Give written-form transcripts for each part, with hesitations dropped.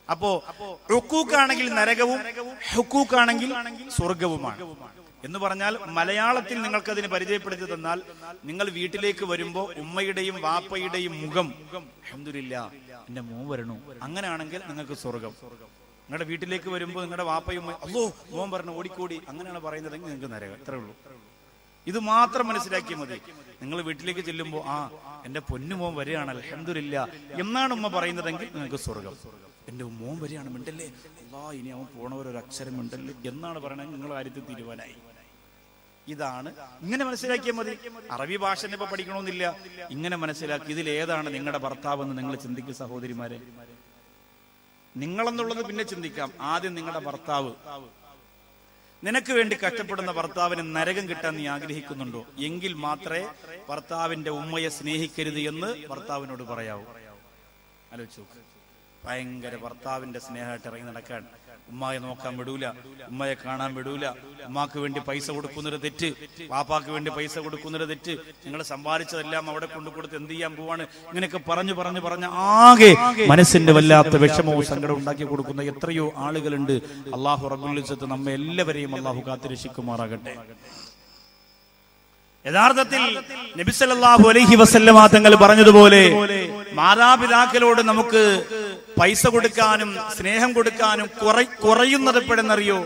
അപ്പോ ഹുക്കൂക്കാണെങ്കിൽ നരകവും ഹുക്കൂക്കാണെങ്കിൽ സ്വർഗവുമാണ് എന്ന് പറഞ്ഞാൽ മലയാളത്തിൽ നിങ്ങൾക്കതിന് പരിചയപ്പെടുത്തി തന്നാൽ, നിങ്ങൾ വീട്ടിലേക്ക് വരുമ്പോ ഉമ്മയുടെയും വാപ്പയുടെയും മുഖം അൽഹംദുലില്ലാ എന്റെ മോൻ വരണു, അങ്ങനെയാണെങ്കിൽ നിങ്ങൾക്ക് സ്വർഗം. നിങ്ങളുടെ വീട്ടിലേക്ക് വരുമ്പോൾ നിങ്ങളുടെ വാപ്പയും അല്ലോ മോൻ പറഞ്ഞു ഓടിക്കൂടി, അങ്ങനെയാണ് പറയുന്നതെങ്കിൽ നിങ്ങൾക്ക് നരകം. ഇത്രേ ഉള്ളൂ. ഇത് മാത്രം മനസ്സിലാക്കിയാൽ മതി. നിങ്ങൾ വീട്ടിലേക്ക് ചെല്ലുമ്പോൾ എന്റെ പൊന്നുമോൻ വരികയാണ് അൽഹംദുലില്ലാ എന്നാണ് ഉമ്മ പറയുന്നതെങ്കിൽ നിങ്ങൾക്ക് സ്വർഗം. എന്റെ മോൻ വരികയാണ് മിണ്ടല്ലേ, അല്ലാ ഇനി അവൻ പോണവരൊരു അക്ഷരം മിണ്ടല്ലേ എന്നാണ് പറയണമെങ്കിൽ നിങ്ങൾ കാര്യത്തിൽ തീരുമാനമായി. ഇതാണ്, ഇങ്ങനെ മനസ്സിലാക്കിയാൽ മതി. അറബി ഭാഷ ഇപ്പൊ പഠിക്കണമെന്നില്ല, ഇങ്ങനെ മനസ്സിലാക്കി ഇതിൽ ഏതാണ് നിങ്ങളുടെ ഭർത്താവെന്ന് നിങ്ങൾ ചിന്തിക്കും സഹോദരിമാരെ. നിങ്ങളെന്നുള്ളത് പിന്നെ ചിന്തിക്കാം. ആദ്യം നിങ്ങളുടെ ഭർത്താവ്, നിനക്ക് വേണ്ടി കഷ്ടപ്പെടുന്ന ഭർത്താവിന് നരകം കിട്ടാൻ നീ ആഗ്രഹിക്കുന്നുണ്ടോ? എങ്കിൽ മാത്രമേ ഭർത്താവിന്റെ ഉമ്മയെ സ്നേഹിക്കരുത് എന്ന് ഭർത്താവിനോട് പറയാവൂ. ആലോചിച്ചു. ഭയങ്കര ഭർത്താവിന്റെ സ്നേഹമായിട്ട് ഇറങ്ങി നടക്കാൻ, ഉമ്മയെ നോക്കാൻ വിടൂല, ഉമ്മയെ കാണാൻ വിടൂല, ഉമ്മാക്ക് വേണ്ടി പൈസ കൊടുക്കുന്നൊരു തെറ്റ്, പാപ്പാക്ക് വേണ്ടി പൈസ കൊടുക്കുന്നൊരു തെറ്റ്, നിങ്ങൾ സമ്പാദിച്ചതെല്ലാം അവിടെ കൊണ്ടുകൊടുത്ത് എന്ത് ചെയ്യാൻ പോവാണ്, ഇങ്ങനെയൊക്കെ പറഞ്ഞ് ആകെ മനസ്സിന്റെ വല്ലാത്ത വിഷമവും സങ്കടവും ഉണ്ടാക്കി കൊടുക്കുന്ന എത്രയോ ആളുകളുണ്ട്. അള്ളാഹു റബ്ബുൽ ഇസ്സത്ത് നമ്മെ എല്ലാവരെയും അള്ളാഹു കാത്തുരക്ഷിക്കുമാറാകട്ടെ. യഥാർത്ഥത്തിൽ നബി സല്ലല്ലാഹു അലൈഹി വസല്ലമ തങ്ങൾ പറഞ്ഞതുപോലെ മാതാപിതാക്കളോട് നമുക്ക് പൈസ കൊടുക്കാനും സ്നേഹം കൊടുക്കാനും കുറയുന്നത് എപ്പോഴെന്നറിയോ?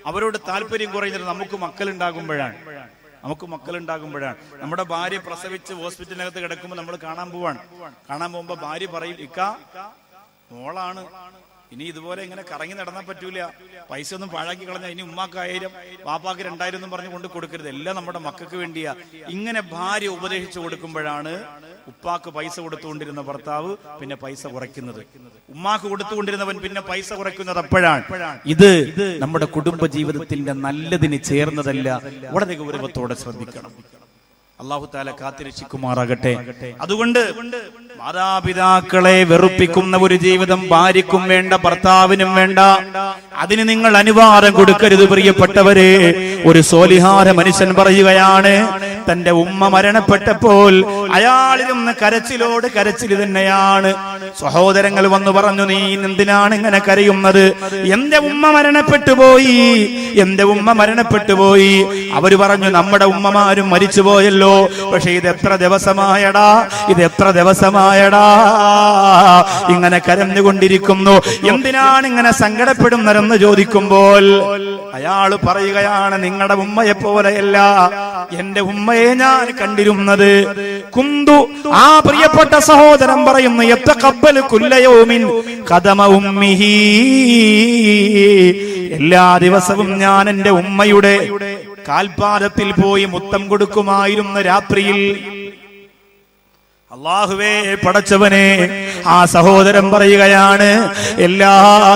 അവരോട് താല്പര്യം കുറയുന്നത് നമുക്ക് മക്കളുണ്ടാകുമ്പോഴാണ്. നമ്മുടെ ഭാര്യ പ്രസവിച്ച് ഹോസ്പിറ്റലിനകത്ത് കിടക്കുമ്പോൾ നമ്മൾ കാണാൻ പോകുമ്പോ ഭാര്യ പറയും, ഇക്ക മോളാണ്, ഇനി ഇതുപോലെ ഇങ്ങനെ കറങ്ങി നടന്നാൻ പറ്റൂല, പൈസ ഒന്നും പാഴാക്കി കളഞ്ഞാൽ ഇനി ഉമ്മാക്ക് 1000 പാപ്പാക്ക് 2000 എന്നും പറഞ്ഞു കൊണ്ട് കൊടുക്കരുത്, എല്ലാം നമ്മുടെ മക്കൾക്ക് വേണ്ടിയാ. ഇങ്ങനെ ഭാര്യ ഉപദേശിച്ചു കൊടുക്കുമ്പോഴാണ് ഉപ്പാക്ക് പൈസ കൊടുത്തുകൊണ്ടിരുന്ന ഭർത്താവ് പിന്നെ പൈസ കുറയ്ക്കുന്നത്, ഉമ്മാക്ക് കൊടുത്തുകൊണ്ടിരുന്നവൻ പിന്നെ പൈസ കുറയ്ക്കുന്നത് അപ്പോഴാണ്. ഇത് നമ്മുടെ കുടുംബ ജീവിതത്തിന്റെ നല്ലതിന് ചേർന്നതല്ല. വളരെ ഗൗരവത്തോടെ ശ്രദ്ധിക്കണം. അല്ലാഹു തആല കാത്തിരക്ഷിക്കുമാറാകട്ടെ. അതുകൊണ്ട് മാതാപിതാക്കളെ വെറുപ്പിക്കുന്ന ഒരു ജീവിതം ഭാര്യയ്ക്കും വേണ്ട, ഭർത്താവിനും വേണ്ട. അതിന് നിങ്ങൾ അനുവാദം കൊടുക്കരുത് പ്രിയപ്പെട്ടവരെ. ഒരു സ്വാലിഹായ മനുഷ്യൻ പറയുകയാണ്, തന്റെ ഉമ്മ മരണപ്പെട്ടപ്പോൾ അയാളിരുന്ന് കരച്ചിൽ തന്നെയാണ്. സഹോദരങ്ങൾ വന്നു പറഞ്ഞു, നീ എന്തിനാണ് ഇങ്ങനെ കരയുന്നത്? എന്റെ ഉമ്മ മരണപ്പെട്ടു പോയി. അവര് പറഞ്ഞു, നമ്മുടെ ഉമ്മമാരും മരിച്ചുപോയല്ലോ, പക്ഷെ ഇത് എത്ര ദിവസമായടാ ഇങ്ങനെ കരഞ്ഞുകൊണ്ടിരിക്കുന്നു, എന്തിനാണ് ഇങ്ങനെ സങ്കടപ്പെടുന്നതെന്ന് ചോദിക്കുമ്പോൾ അയാൾ പറയുകയാണ്, നിങ്ങളുടെ ഉമ്മയെ പോലെയല്ല എന്റെ ഉമ്മയെ ഞാൻ കണ്ടിരുന്നത്. കുന്തു, ആ പ്രിയപ്പെട്ട സഹോദരൻ പറയുന്നു, യതഖബ്ബലു കുല്ല യൗമിൻ ഖദമ ഉമ്മിഹി, എല്ലാ ദിവസവും ഞാൻ എന്റെ ഉമ്മയുടെ കാൽപാദത്തിൽ പോയി മുത്തം കൊടുക്കുമായിരുന്നു രാത്രിയിൽ. അല്ലാഹുവേ പടച്ചവനെ, ആ സഹോദരൻ പറയുകയാണ്, എല്ലാ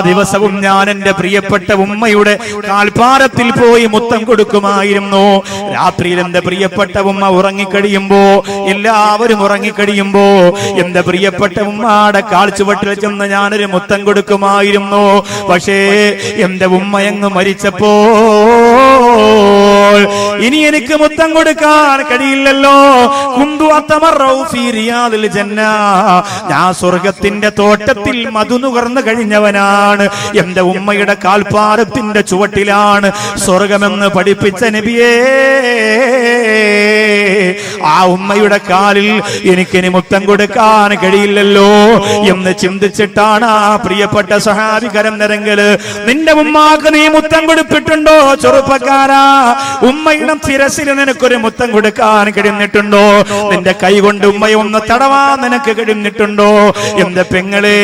ദിവസവും ഞാൻ എന്റെ പ്രിയപ്പെട്ട ഉമ്മയുടെ കാൽപാദത്തിൽ പോയി മുത്തം കൊടുക്കുമായിരുന്നു. രാത്രിയിൽ എന്റെ പ്രിയപ്പെട്ട ഉമ്മ എല്ലാവരും ഉറങ്ങിക്കഴിയുമ്പോ എന്റെ പ്രിയപ്പെട്ട ഉമ്മയുടെ കാൽച്ചുവട്ടിൽ ചെന്ന് ഞാനൊരു മുത്തം കൊടുക്കുമായിരുന്നു. പക്ഷേ എന്റെ ഉമ്മയങ്ങ് മരിച്ചപ്പോ ഇനി എനിക്ക് മുത്തം കൊടുക്കാൻ കഴിയില്ലല്ലോ. കുന്തു അത്തമറൗ ഫീ റിയാദിൽ ജന്ന, ഞാൻ സ്വർഗത്തിന്റെ തോട്ടത്തിൽ മധു നുകർന്നു കഴിഞ്ഞവനാണ്. എന്റെ ഉമ്മയുടെ കാൽപാദത്തിന്റെ ചുവട്ടിലാണ് സ്വർഗമെന്ന് പഠിപ്പിച്ച നബിയേ, ആ ഉമ്മയുടെ കാലിൽ എനിക്കിനി മുത്തം കൊടുക്കാൻ കഴിയില്ലല്ലോ എന്ന് ചിന്തിച്ചിട്ടാണ് ആ പ്രിയപ്പെട്ട സഹാബി കരം നിരങ്കല്, നിന്റെ ഉമ്മാക്ക് നീ മുത്തം കൊടുത്തിട്ടുണ്ടോ ചെറുപ്പക്കാരാ? ഉമ്മയുടെ ശിരസിൽ നിനക്കൊരു മുത്തം കൊടുക്കാൻ കഴിഞ്ഞിട്ടുണ്ടോ? നിന്റെ കൈ കൊണ്ട് ഉമ്മയെ ഒന്ന് തടവാൻ നിനക്ക് കഴിഞ്ഞിട്ടുണ്ടോ? എന്റെ പെങ്ങളെ,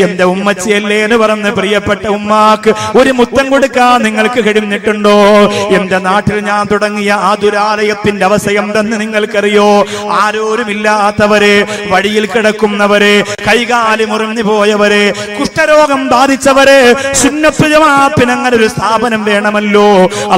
എന്റെ ഉമ്മച്ചിയല്ലേ എന്ന് പറഞ്ഞ് പ്രിയപ്പെട്ട ഉമ്മാക്ക് ഒരു മുത്തം കൊടുക്കാൻ നിങ്ങൾക്ക് കഴിഞ്ഞിട്ടുണ്ടോ? എന്റെ നാട്ടിൽ ഞാൻ തുടങ്ങിയ ആതുരാലയത്തിന്റെ അവസ്ഥ എന്തെന്ന് നിങ്ങൾക്കറിയോ? ആരോരുമില്ലാത്തവരെ, വഴിയിൽ കിടക്കുന്നവരെ, കൈകാലി മുറിഞ്ഞു പോയവരെ, കുഷ്ഠരോഗം ബാധിച്ചവരെ, സുന്നത്ത് ജമാഅത്തിന് അങ്ങനെ ഒരു സ്ഥാപനം വേണമല്ലോ.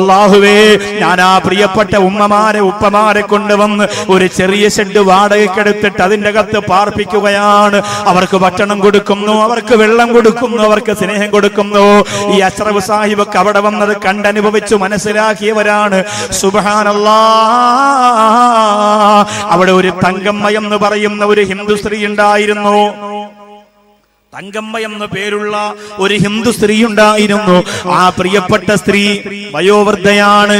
അല്ലാഹുവേ, ഞാൻ ആ പ്രിയപ്പെട്ട ഉമ്മമാരെ ഉപ്പമാരെ കൊണ്ടുവന്ന് ഒരു ചെറിയ ഷെഡ് വാടകയ്ക്കെടുത്തിട്ട് അതിന്റെ അകത്ത് പാർപ്പിക്കുകയാണ്. അവർക്ക് ഭക്ഷണം കൊടുക്കുന്നു, അവർക്ക് വെള്ളം കൊടുക്കുന്നു, അവർക്ക് സ്നേഹം കൊടുക്കുന്നു. ഈ അഷ്റഫ് സാഹിബൊക്കെ അവിടെ വന്നത് കണ്ടനുഭവിച്ചു മനസ്സിലാക്കിയവരാണ്. സുബ്ഹാനല്ലാഹ്, അവിടെ ഒരു തങ്കമ്മ എന്ന് പറയുന്ന ഒരു ഹിന്ദു സ്ത്രീ ഉണ്ടായിരുന്നു. തങ്കമ്മ എന്ന പേരുള്ള ഒരു ഹിന്ദു സ്ത്രീ ഉണ്ടായിരുന്നു. ആ പ്രിയപ്പെട്ട സ്ത്രീ വയോവൃദ്ധയാണ്,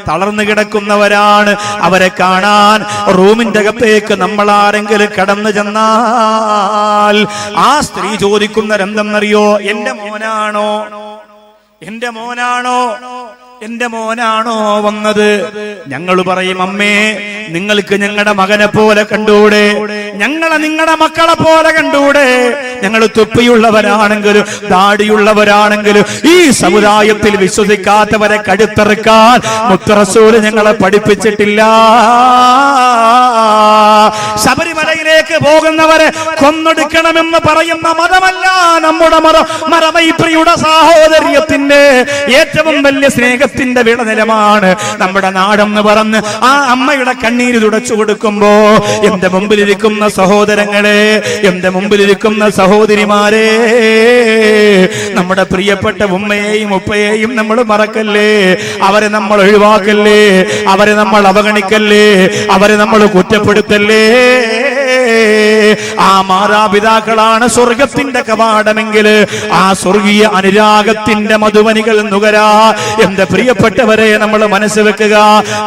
തളർന്നു കിടക്കുന്നവരാണ്. അവരെ കാണാൻ റൂമിന്റെ അകത്തേക്ക് നമ്മൾ ആരെങ്കിലും കടന്നു ചെന്നാൽ ആ സ്ത്രീ ചോദിക്കുന്നവരെന്തെന്നറിയോ? എന്റെ മോനാണോ, എന്റെ മോനാണോ, എന്റെ മോനാണോ വന്നത്? ഞങ്ങൾ പറയും, അമ്മേ നിങ്ങൾക്ക് ഞങ്ങളുടെ മകനെ പോലെ കണ്ടൂടെ, ഞങ്ങളെ നിങ്ങളുടെ മക്കളെ പോലെ കണ്ടൂടെ. ഞങ്ങൾ തൊപ്പിയുള്ളവരാണെങ്കിലും ദാടിയുള്ളവരാണെങ്കിലും ഈ സമുദായത്തിൽ വിശ്വസിക്കാത്തവരെ കഴുത്തറുക്കാൻ മുത്തറസൂല് ഞങ്ങളെ പഠിപ്പിച്ചിട്ടില്ല. ശബരിമലയിലേക്ക് പോകുന്നവരെ കൊന്നൊടുക്കണമെന്ന് പറയുന്ന മതമല്ല നമ്മുടെ മതം. മറമൈത്രിയുടെ സാഹോദര്യത്തിന്റെ ഏറ്റവും വലിയ സ്നേഹത്തിന്റെ വിളനിലമാണ് നമ്മുടെ നാടെന്ന് പറഞ്ഞ് ആ അമ്മയുടെ കണ്ണീര് തുടച്ചു കൊടുക്കുമ്പോ എന്റെ മുമ്പിലിരിക്കുന്ന സഹോദരങ്ങളെ, എന്റെ മുമ്പിലിരിക്കുന്ന സഹോദരിമാരെ, നമ്മുടെ പ്രിയപ്പെട്ട ഉമ്മയെയും ഉപ്പയെയും നമ്മൾ മറക്കല്ലേ, അവരെ നമ്മൾ ഒഴിവാക്കല്ലേ, അവരെ നമ്മൾ അവഗണിക്കല്ലേ, അവരെ നമ്മൾ കുറ്റപ്പെടുത്തല്ലേ. ആ മാതാപിതാക്കളാണ് സ്വർഗത്തിന്റെ കവാടമെങ്കിൽ ആ സ്വർഗീയ അനുരാഗത്തിന്റെ മധുവനികൾ നുകരാ. എന്റെ പ്രിയപ്പെട്ടവരെ നമ്മൾ മനസ്സ് വെക്കുക.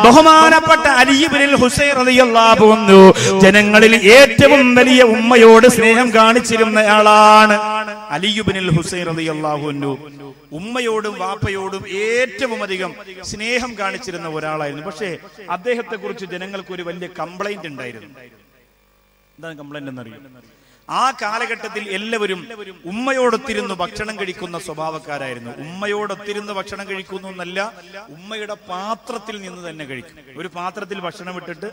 ബഹുമാനപ്പെട്ട അലി ഇബ്നുൽ ഹുസൈൻ റളിയല്ലാഹു അൻഹു ജനങ്ങളിൽ ഏറ്റവും വലിയ ഉമ്മയോട് സ്നേഹം കാണിച്ചിരുന്നയാളാണ്. അലി ഇബ്നുൽ ഹുസൈൻ റളിയല്ലാഹു അൻഹു ഉമ്മയോടും വാപ്പയോടും ഏറ്റവും അധികം സ്നേഹം കാണിച്ചിരുന്ന ഒരാളായിരുന്നു. പക്ഷേ അദ്ദേഹത്തെ കുറിച്ച് ജനങ്ങൾക്ക് ഒരു വലിയ കംപ്ലൈന്റ് ഉണ്ടായിരുന്നു. എന്താണ് കംപ്ലൈന്റ് എന്നറിയും? ആ കാലഘട്ടത്തിൽ എല്ലാവരും ഉമ്മയോടൊത്തിരുന്ന് ഭക്ഷണം കഴിക്കുന്ന സ്വഭാവക്കാരായിരുന്നു. ഉമ്മയോടൊത്തിരുന്ന് ഭക്ഷണം കഴിക്കുന്നു എന്നല്ല, ഉമ്മയുടെ പാത്രത്തിൽ നിന്ന് തന്നെ കഴിക്കും. ഒരു പാത്രത്തിൽ ഭക്ഷണം ഇട്ടിട്ട്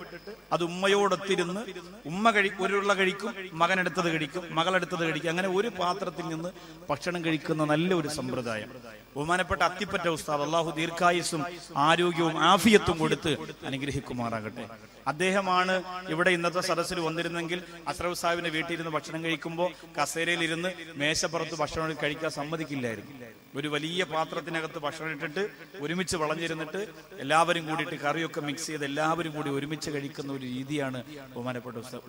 അത് ഉമ്മയോടൊത്തിരുന്ന് ഉമ്മ ഒരുള്ള കഴിക്കും, മകനെടുത്തത് കഴിക്കും, മകളെടുത്തത് കഴിക്കും. അങ്ങനെ ഒരു പാത്രത്തിൽ നിന്ന് ഭക്ഷണം കഴിക്കുന്ന നല്ല ഒരു സമ്പ്രദായം. ബഹുമാനപ്പെട്ട അത്തിപ്പറ്റ ഉസ്താദ്, അള്ളാഹു ദീർഘായുസ്സും ആരോഗ്യവും ആഫിയത്തും കൊടുത്ത് അനുഗ്രഹിക്കുമാറാകട്ടെ. അദ്ദേഹമാണ് ഇവിടെ ഇന്നത്തെ സദസ്സിൽ വന്നിരുന്നെങ്കിൽ അസ്രഫ് സാഹിബിന്റെ വീട്ടിലിരുന്ന് ഭക്ഷണം കഴിക്കുമ്പോൾ കസേരയിലിരുന്ന് മേശപ്പുറത്ത് ഭക്ഷണം കഴിക്കാൻ സമ്മതിക്കില്ലായിരുന്നു. ഒരു വലിയ പാത്രത്തിനകത്ത് ഭക്ഷണം ഇട്ടിട്ട് ഒരുമിച്ച് വളഞ്ഞിരുന്നിട്ട് എല്ലാവരും കൂടിയിട്ട് കറിയൊക്കെ മിക്സ് ചെയ്ത് എല്ലാവരും കൂടി ഒരുമിച്ച് കഴിക്കുന്ന ഒരു രീതിയാണ് ബഹുമാനപ്പെട്ട ഉസ്താദ്.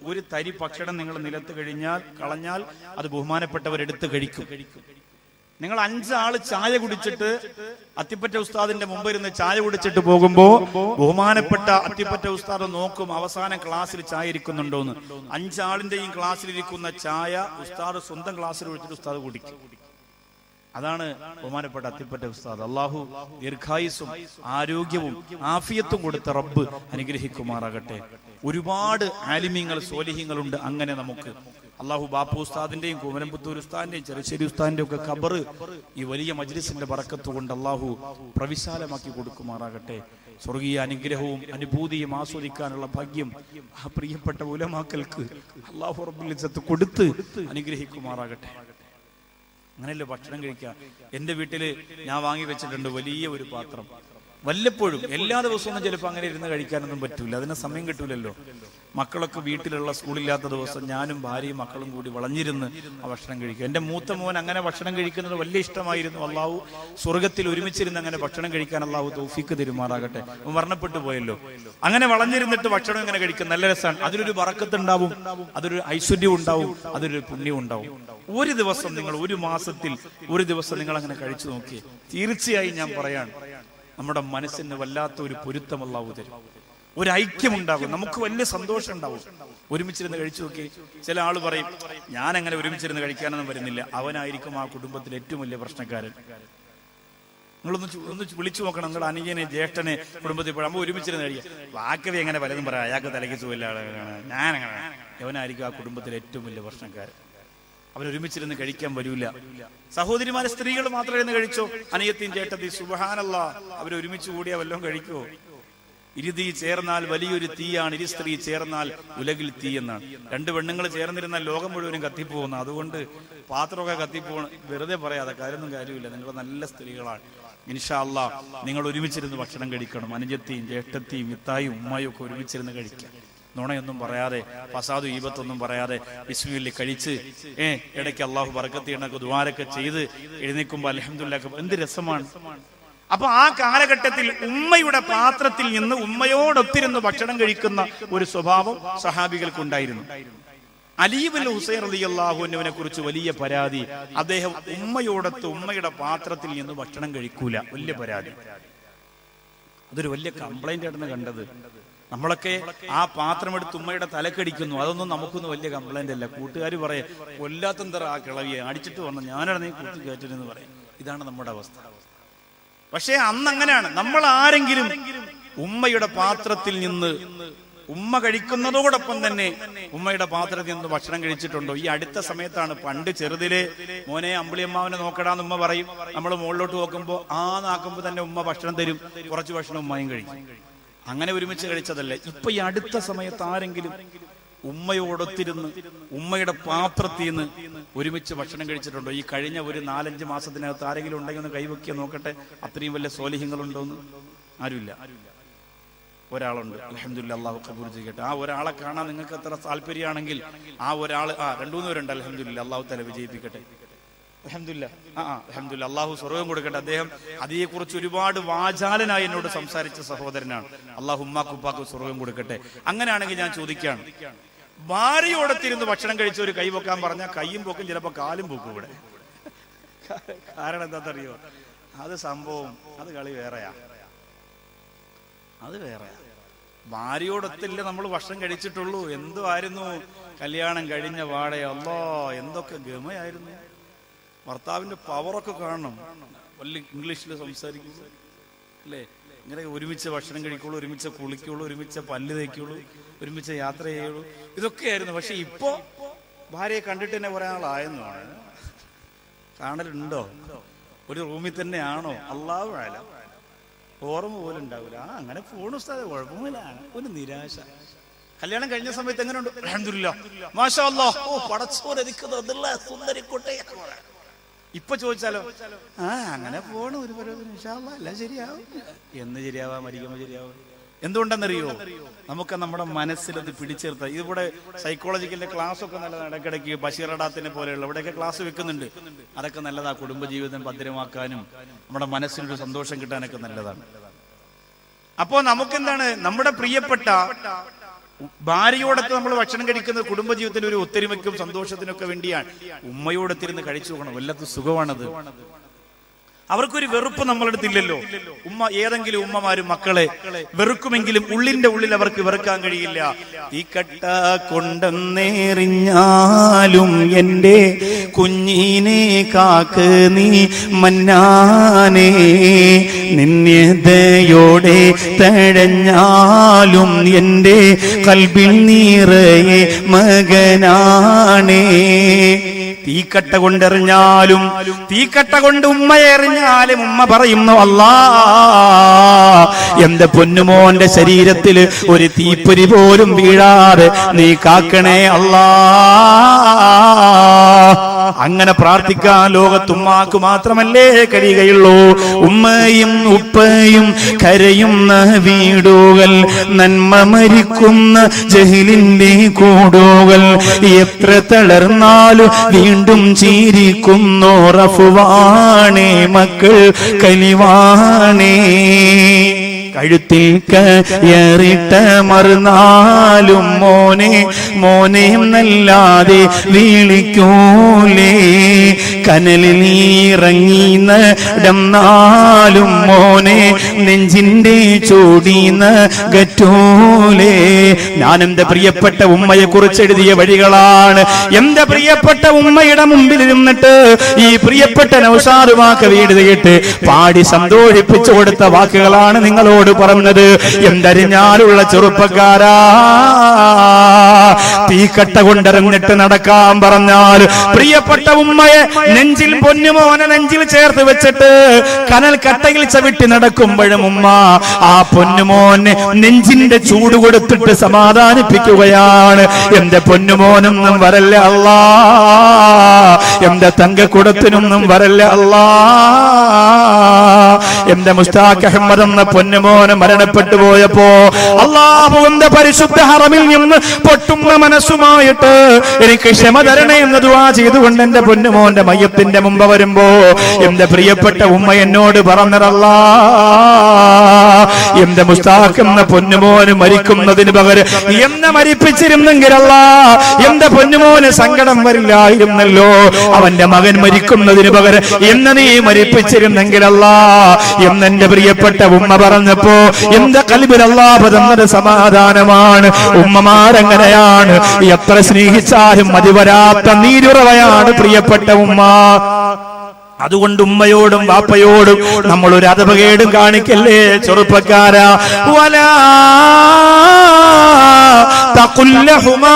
ഒരു തരി ഭക്ഷണം നിങ്ങൾ നിലത്ത് കളഞ്ഞാൽ അത് ബഹുമാനപ്പെട്ടവരെടുത്ത് കഴിക്കും. നിങ്ങൾ 5 ആള് ചായ കുടിച്ചിട്ട് അത്തിപ്പറ്റ ഉസ്താദിന്റെ മുമ്പ് ഇരുന്ന് ചായ കുടിച്ചിട്ട് പോകുമ്പോ ബഹുമാനപ്പെട്ട അത്തിപ്പറ്റ ഉസ്താദ് നോക്കും അവസാനം ക്ലാസ്സിൽ ചായ ഇരിക്കുന്നുണ്ടോന്ന്. 5 ആളിന്റെയും ക്ലാസ്സിലിരിക്കുന്ന ചായ ഉസ്താദ് സ്വന്തം ക്ലാസ്സിൽ ഒഴിച്ചിട്ട് ഉസ്താദ് കുടിക്കും. അതാണ് ബഹുമാനപ്പെട്ട അത്തിപ്പറ്റ ഉസ്താദ്. അള്ളാഹു ദീർഘായുസ്സും ആരോഗ്യവും ആഫിയത്തും കൊടുത്ത റബ്ബ് അനുഗ്രഹിക്കുമാറാകട്ടെ. ഒരുപാട് ആലിമീങ്ങൾ സ്വാലിഹീങ്ങളുണ്ട്. അങ്ങനെ നമുക്ക് അള്ളാഹു ബാപ്പു ഉസ്താദിന്റെയും കുമരംപുത്തൂർ ഉസ്താദിന്റെയും ചെറുശ്ശേരി ഉസ്താദിന്റെ ഒക്കെ ഖബർ ഈ വലിയ മജ്ലിസിന്റെ ബറക്കത്ത് കൊണ്ട് അള്ളാഹു പ്രവിശാലമാക്കി കൊടുക്കുമാറാകട്ടെ. സ്വർഗീയ അനുഗ്രഹവും അനുഭൂതിയും ആസ്വദിക്കാനുള്ള ഭാഗ്യം ആ പ്രിയപ്പെട്ട ഉലമാക്കൾക്ക് അള്ളാഹു റബ്ബുൽ ഇസ്സത്ത് കൊടുത്ത് അനുഗ്രഹിക്കുമാറാകട്ടെ. അങ്ങനെയല്ലേ ഭക്ഷണം കഴിക്കുക. എന്റെ വീട്ടില് ഞാൻ വാങ്ങി വെച്ചിട്ടുണ്ട് വലിയ ഒരു പാത്രം. വല്ലപ്പോഴും, എല്ലാ ദിവസവും ചിലപ്പോൾ അങ്ങനെ ഇരുന്ന് കഴിക്കാനൊന്നും പറ്റൂല, അതിന് സമയം കിട്ടൂലല്ലോ. മക്കളൊക്കെ വീട്ടിലുള്ള സ്കൂളില്ലാത്ത ദിവസം ഞാനും ഭാര്യയും മക്കളും കൂടി വളഞ്ഞിരുന്ന് ആ ഭക്ഷണം കഴിക്കും. എന്റെ മൂത്ത മോൻ അങ്ങനെ ഭക്ഷണം കഴിക്കുന്നത് വലിയ ഇഷ്ടമായിരുന്നു. അള്ളാഹു സ്വർഗത്തിൽ ഒരുമിച്ചിരുന്ന് അങ്ങനെ ഭക്ഷണം കഴിക്കാൻ അള്ളാഹു തൗഫീക്ക് തരുമാറാകട്ടെ. മരണപ്പെട്ടു പോയല്ലോ. അങ്ങനെ വളഞ്ഞിരുന്നിട്ട് ഭക്ഷണം ഇങ്ങനെ കഴിക്കും, നല്ല രസമാണ്. അതിലൊരു ബറക്കത്ത് ഉണ്ടാവും, അതൊരു ഐശ്വര്യം ഉണ്ടാവും, അതൊരു പുണ്യം ഉണ്ടാവും. ഒരു ദിവസം നിങ്ങൾ, ഒരു മാസത്തിൽ ഒരു ദിവസം നിങ്ങൾ അങ്ങനെ കഴിച്ചു നോക്കിയേ, തീർച്ചയായും ഞാൻ പറയാണ്, നമ്മുടെ മനസ്സിന് വല്ലാത്ത ഒരു പൊരുത്തം അല്ലാഹു തരും, ഒരു ഐക്യമുണ്ടാകും, നമുക്ക് വലിയ സന്തോഷം ഉണ്ടാവും. ഒരുമിച്ചിരുന്ന് കഴിച്ചു നോക്കി. ചില ആള് പറയും, ഞാൻ അങ്ങനെ ഒരുമിച്ചിരുന്ന് കഴിക്കാനൊന്നും വരുന്നില്ല. അവനായിരിക്കും ആ കുടുംബത്തിലെ ഏറ്റവും വലിയ പ്രശ്നക്കാരൻ. നിങ്ങളൊന്ന് വിളിച്ചു നോക്കണം, നിങ്ങളുടെ അനുജനെ ജ്യേഷ്ഠനെ കുടുംബത്തിൽ പോയി ഒരുമിച്ചിരുന്ന് കഴിക്കുക. വാക്കവി എങ്ങനെ പലതും പറയാം, അയാൾക്ക് തലയ്ക്ക് സുഖമില്ല, ഞാനങ്ങനെ. അവനായിരിക്കും ആ കുടുംബത്തിലെ ഏറ്റവും വലിയ പ്രശ്നക്കാരൻ. അവരൊരുമിച്ചിരുന്ന് കഴിക്കാൻ വരൂല. സഹോദരിമാരെ, സ്ത്രീകൾ മാത്രം ഇരുന്ന് കഴിച്ചോ? അനിയത്തിയും ചേട്ടത്തി സുബ്ഹാനല്ലാഹ്, അവരൊരുമിച്ച് കൂടിയാ വല്ലതും കഴിക്കോ? ഇരുതീ ചേർന്നാൽ വലിയൊരു തീയാണ്, ഇരു സ്ത്രീ ചേർന്നാൽ ഉലകിൽ തീ എന്നാണ്. 2 പെണ്ണുങ്ങൾ ചേർന്നിരുന്നാൽ ലോകം മുഴുവനും കത്തിപ്പോകുന്ന. അതുകൊണ്ട് പാത്രമൊക്കെ കത്തിപ്പോകണം, വെറുതെ പറയാതെ കാര്യമില്ല. നിങ്ങൾ നല്ല സ്ത്രീകളാണ്. ഇൻഷാ അല്ലാഹ് നിങ്ങൾ ഒരുമിച്ചിരുന്ന് ഭക്ഷണം കഴിക്കണം. അനുജത്തിയും ജ്യേഷ്ഠത്തിയും ഇത്തായും ഉമ്മായും ഒക്കെ ഒരുമിച്ചിരുന്ന് കഴിക്കാം. നുണയൊന്നും പറയാതെ, ഫസാദും ഈബത്തൊന്നും പറയാതെ ബിസ്മില്ലാഹ് കഴിച്ച് ഇടയ്ക്ക് അള്ളാഹു ബറക്കത്ത് ചെയ്യണൊക്കെ ദുആരൊക്കെ ചെയ്ത് എഴുന്നേൽക്കുമ്പോൾ അൽഹംദുലില്ലാഹ്, എന്ത് രസമാണ്. അപ്പൊ ആ കാലഘട്ടത്തിൽ ഉമ്മയുടെ പാത്രത്തിൽ നിന്ന് ഉമ്മയോടൊത്തിരുന്ന് ഭക്ഷണം കഴിക്കുന്ന ഒരു സ്വഭാവം സഹാബികൾക്കുണ്ടായിരുന്നു. അലി ഇബ്നുൽ ഹുസൈൻ റളിയല്ലാഹു അൻഹുവിനെ കുറിച്ച് വലിയ പരാതി, അദ്ദേഹം ഉമ്മയോടൊത്ത് ഉമ്മയുടെ പാത്രത്തിൽ നിന്ന് ഭക്ഷണം കഴിക്കൂല, വലിയ പരാതി. അതൊരു വലിയ കംപ്ലൈന്റ് ആയിട്ടാണ് കണ്ടത്. നമ്മളൊക്കെ ആ പാത്രം എടുത്ത് ഉമ്മയുടെ തലക്കടിക്കുന്നു, അതൊന്നും നമുക്കൊന്നും വലിയ കംപ്ലൈന്റ് അല്ല. കൂട്ടുകാർ പറയും കൊല്ലാത്തന്തറ ആ കിളവിയെ അടിച്ചിട്ട് വന്നു, ഞാനാണ് നീ കുത്തി കയറ്റിട്ടെന്ന് പറയും. ഇതാണ് നമ്മുടെ അവസ്ഥ. പക്ഷേ അന്ന് അങ്ങനെയാണ്. നമ്മൾ ആരെങ്കിലും ഉമ്മയുടെ പാത്രത്തിൽ നിന്ന് ഉമ്മ കഴിക്കുന്നതോടൊപ്പം തന്നെ ഉമ്മയുടെ പാത്രത്തിൽ നിന്ന് ഭക്ഷണം കഴിച്ചിട്ടുണ്ടോ? ഈ അടുത്ത സമയത്താണ്. പണ്ട് ചെറുതിലെ മോനെ അമ്പിളിയമ്മാവനെ നോക്കടാന്ന് ഉമ്മ പറയും. നമ്മൾ മുകളിലോട്ട് നോക്കുമ്പോൾ നാക്കുമ്പോൾ തന്നെ ഉമ്മ ഭക്ഷണം തരും, കുറച്ച് ഭക്ഷണം ഉമ്മയും കഴിക്കും. അങ്ങനെ ഒരുമിച്ച് കഴിച്ചതല്ല. ഇപ്പൊ ഈ അടുത്ത സമയത്ത് ആരെങ്കിലും ഉമ്മയോടൊത്തിരുന്ന് ഉമ്മയുടെ പാത്രത്തിൽ നിന്ന് ഒരുമിച്ച് ഭക്ഷണം കഴിച്ചിട്ടുണ്ടോ? ഈ കഴിഞ്ഞ ഒരു 4-5 മാസത്തിനകത്ത് ആരെങ്കിലും ഉണ്ടെങ്കിൽ ഒന്ന് കൈവയ്ക്കുക നോക്കട്ടെ. അത്രയും വലിയ സ്വാലിഹ്യങ്ങളുണ്ടോന്ന്. ആരുമില്ല. ഒരാളുണ്ട്, അൽഹംദുലില്ലാഹ്, അല്ലാഹു ഖബൂൽ ചെയ്യട്ടെ. ആ ഒരാളെ കാണാൻ നിങ്ങൾക്ക് എത്ര താല്പര്യമാണെങ്കിൽ ആ ഒരാൾ 2-3 പേരുണ്ട്, അൽഹംദുലില്ലാഹ്, അല്ലാഹു തആല വിജയിപ്പിക്കട്ടെ. അൽഹംദുലില്ലാഹ്, അൽഹംദുലില്ലാഹ്, അല്ലാഹു സ്വർഗ്ഗം കൊടുക്കട്ടെ. അദ്ദേഹം അതിനെക്കുറിച്ച് ഒരുപാട് വാചാലനായി എന്നോട് സംസാരിച്ച സഹോദരനാണ്. അല്ലാഹു ഉമ്മാക്കുപ്പാക്ക് സ്വർഗ്ഗം കൊടുക്കട്ടെ. അങ്ങനെയാണെങ്കിൽ ഞാൻ ചോദിക്കുകയാണ്, ഭാര്യയോടൊത്തിരുന്ന് ഭക്ഷണം കഴിച്ച ഒരു കൈ പൊക്കാൻ പറഞ്ഞാൽ കൈയും പൊക്കും, ചിലപ്പോൾ കാലും പൊക്കും ഇവിടെ. കാരണം എന്താണെന്നറിയോ? അത് സംഭവം, അത് കളി വേറെയാ, അത് വേറെ. ഭാര്യയോടൊത്തില്ല നമ്മൾ ഭക്ഷണം കഴിച്ചിട്ടുള്ളൂ. എന്തുമായിരുന്നു കല്യാണം കഴിഞ്ഞ പാടെ, അല്ലോ എന്തൊക്കെ ഗമയായിരുന്നു. ഭർത്താവിന്റെ പവറൊക്കെ കാണണം. വലിയ ഇംഗ്ലീഷിൽ സംസാരിക്കുള്ളൂ അല്ലേ, ഇങ്ങനെ ഒരുമിച്ച് ഭക്ഷണം കഴിക്കുള്ളൂ, ഒരുമിച്ച് കുളിക്കുള്ളൂ, ഒരുമിച്ച് പല്ല് തേക്കുള്ളൂ, ഒരുമിച്ച് യാത്ര ചെയ്യുള്ളൂ, ഇതൊക്കെയായിരുന്നു. പക്ഷെ ഇപ്പോ ഭാര്യയെ കണ്ടിട്ട് തന്നെ കുറെ ആളായെന്നാണ്. കാണലുണ്ടോ? ഒരു റൂമിൽ തന്നെയാണോ? അല്ലാഹു അഅലം. ഓർമ്മ പോലും ഉണ്ടാവില്ല. അങ്ങനെ പോണു ഉസ്താദേ, കുഴപ്പമില്ല. ഒരു നിരാശ. കല്യാണം കഴിഞ്ഞ സമയത്ത് എങ്ങനെ ഉണ്ട്? അൽഹംദുലില്ലാഹ്, മാഷാ അല്ലാഹ്, ഓ പടച്ചോനെ സുന്ദരിക്കുട്ടെ. ഇപ്പൊ ചോദിച്ചാലോ? അങ്ങനെ പോണു, ഒരു ഇൻഷാ അല്ലാഹ് എല്ലാം ശരിയാവും. എന്ന് ശരിയാവാ, മരിക്കുമ്പോ ശരിയാവും. എന്തുകൊണ്ടെന്നറിയോ? നമുക്ക് നമ്മുടെ മനസ്സിലത് പിടിച്ചേർത്ത. ഇതിവിടെ സൈക്കോളജിക്കലിന്റെ ക്ലാസ് ഒക്കെ നല്ലതാണ്. ഇടയ്ക്കിടയ്ക്ക് ബഷീറഡാത്തിനെ പോലെയുള്ള ഇവിടെയൊക്കെ ക്ലാസ് വെക്കുന്നുണ്ട്. അതൊക്കെ നല്ലതാ. കുടുംബജീവിതം ഭദ്രമാക്കാനും നമ്മുടെ മനസ്സിനൊരു സന്തോഷം കിട്ടാനൊക്കെ നല്ലതാണ്. അപ്പോ നമുക്കെന്താണ്, നമ്മുടെ പ്രിയപ്പെട്ട ഭാര്യയോടൊത്ത് നമ്മൾ ഭക്ഷണം കഴിക്കുന്നത് കുടുംബജീവിതത്തിന് ഒരു ഒത്തൊരുമയ്ക്കും സന്തോഷത്തിനൊക്കെ വേണ്ടിയാണ്. ഉമ്മയോടൊത്തിരുന്ന് കഴിച്ചു നോക്കണം, വല്ലാത്ത സുഖമാണത്. അവർക്കൊരു വെറുപ്പ് നമ്മളെടുത്തില്ലല്ലോ. ഏതെങ്കിലും ഉമ്മമാരും മക്കളെ വെറുക്കുമെങ്കിലും ഉള്ളിന്റെ ഉള്ളിൽ അവർക്ക് വെറുക്കാൻ കഴിയില്ല. ഈ കട്ട കൊണ്ടെന്നേറിഞ്ഞാലും എന്റെ കുഞ്ഞിനെ കാക്ക് നീ മന്നാനേ, നിന്യതയോടെ തഴഞ്ഞാലും എന്റെ കൽബിൽ നിറയെ മകനാണേ. തീക്കട്ട കൊണ്ടെറിഞ്ഞാലും, തീക്കട്ട കൊണ്ട് ഉമ്മയെറിഞ്ഞാലും ഉമ്മ പറയുന്നു, അല്ലാ എന്റെ പൊന്നുമോന്റെ ശരീരത്തിൽ ഒരു തീപ്പൊരി പോലും വീഴാതെ നീ കാക്കണേ അല്ലാ. അങ്ങനെ പ്രാർത്ഥിക്കാൻ ലോകത്തുമ്മാക്ക് മാത്രമല്ലേ കഴിയുകയുള്ളൂ. ഉമ്മയും ഉപ്പയും കരയുന്ന വീടുകൾ, നന്മ മരിക്കുന്ന ജഹിലിന്റെ കൂടുകൾ, എത്ര തളർന്നാലും വീണ്ടും ചിരിക്കുന്നു റഫുവാണേ, മക്കൾ കലിവാണേ. കഴുത്തിൽ കയറിട്ട മറുനാലും മോനെ മോനെ എന്നല്ലാതെ വിളിക്കൂലേ, കനലിൽ ഇറങ്ങി നടന്നാലും മോനെ നെഞ്ചിന്റെ ചൂടിന ഗറ്റൂലേ. ഞാൻ എന്റെ പ്രിയപ്പെട്ട ഉമ്മയെ കുറിച്ച് എഴുതിയ വഴികളാണ്. എന്റെ പ്രിയപ്പെട്ട ഉമ്മയുടെ മുമ്പിൽ ഇരുന്നിട്ട് ഈ പ്രിയപ്പെട്ട നൗഷാദ് വാക്ക് എഴുതിയിട്ട് പാടി സന്തോഷിപ്പിച്ചു കൊടുത്ത വാക്കുകളാണ് നിങ്ങളോട് പറഞ്ഞത്. എന്തറിഞ്ഞാലുള്ള ചെറുപ്പക്കാരാ, തീക്കട്ട കൊണ്ടിറങ്ങിട്ട് നടക്കാൻ പറഞ്ഞാൽ പ്രിയപ്പെട്ട ഉമ്മയെ നെഞ്ചിൽ, പൊന്നുമോനെ നെഞ്ചിൽ ചേർത്ത് വെച്ചിട്ട് കനൽ കട്ടയിൽ ചവിട്ടി നടക്കുമ്പോഴും ഉമ്മ ആ പൊന്നുമോനെ നെഞ്ചിന്റെ ചൂട് കൊടുത്തിട്ട് സമാധാനിപ്പിക്കുകയാണ്. എന്റെ പൊന്നുമോനൊന്നും വരല്ല അല്ലാ, എന്റെ തങ്കക്കുടത്തിനൊന്നും വരല്ല അല്ലാ, എന്റെ മുസ്താഖ് അഹമ്മദ് എന്ന പൊന്നുമോ ഉമ്മോനെ മരണപ്പെട്ടു പോയപ്പോ അല്ലാഹുവിന്റെ പരിശുദ്ധ ഹറമിൽ നിന്ന് പൊട്ടുന്ന മനസ്സുമായിട്ട് എനിക്ക് ക്ഷമ തരണേ എന്ന് ദുആ ചെയ്തുകൊണ്ട് എന്റെ പൊന്നുമോന്റെ മയ്യത്തിന്റെ മുമ്പ് വരുമ്പോ എന്റെ പ്രിയപ്പെട്ട ഉമ്മ എന്നോട് പറഞ്ഞതല്ലാ, എന്റെ മുസ്താഖ് എന്ന പൊന്നുമോന് മരിക്കുന്നതിന് പകരം എന്നെ മരിപ്പിച്ചിരുന്നെങ്കിലല്ല എന്റെ പൊന്നുമോന് സങ്കടം വരില്ലായിരുന്നല്ലോ. അവന്റെ മകൻ മരിക്കുന്നതിന് പകരം എന്നെ നീ മരിപ്പിച്ചിരുന്നെങ്കിലല്ല എന്നെന്റെ പ്രിയപ്പെട്ട ഉമ്മ പറഞ്ഞപ്പോ എന്റെ ഖൽബിൽ അല്ലാഹു തന്നത് സമാധാനമാണ്. ഉമ്മമാരങ്ങനെയാണ്, എത്ര സ്നേഹിച്ചാലും മതിവരാത്ത നീരുറവയാണ് പ്രിയപ്പെട്ട ഉമ്മ. അതുകൊണ്ട് ഉമ്മയോടും വാപ്പയോടും നമ്മൾ ഒരു അധപകേടും കാണിക്കല്ലേ ചെറുപ്പക്കാരാ. വലാ തഖുല്ലഹുമാ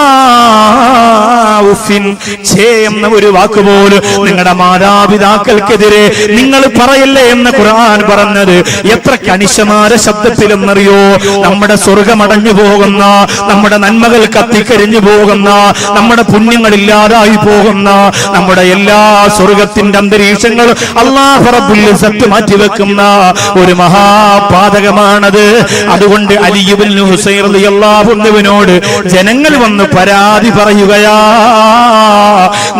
ഉഫിൻ, ഛേ എന്ന ഒരു വാക്കുപോലും നിങ്ങളുടെ മാതാപിതാക്കൾക്കെതിരെ നിങ്ങൾ പറയല്ലേ എന്ന് ഖുർആൻ പറഞ്ഞത് എത്ര കണിശമായ ശബ്ദത്തിലെന്നറിയോ. നമ്മുടെ സ്വർഗമടഞ്ഞു പോകുന്ന, നമ്മുടെ നന്മകൾ കത്തിക്കരിഞ്ഞു പോകുന്ന, നമ്മുടെ പുണ്യങ്ങളില്ലാതായി പോകുന്ന, നമ്മുടെ എല്ലാ സ്വർഗത്തിന്റെ അന്തരീക്ഷങ്ങളും അല്ലാഹു റബ്ബുൽ ഇസ്സത്ത് മാറ്റിവെക്കുന്ന ഒരു മഹാപാതകമാണത്. അതുകൊണ്ട് അലി ഇബ്നു ഹുസൈൻ റളിയല്ലാഹു അൻഹുവിനോട് ജനങ്ങൾ വന്ന് പരാതി പറയുകയാ,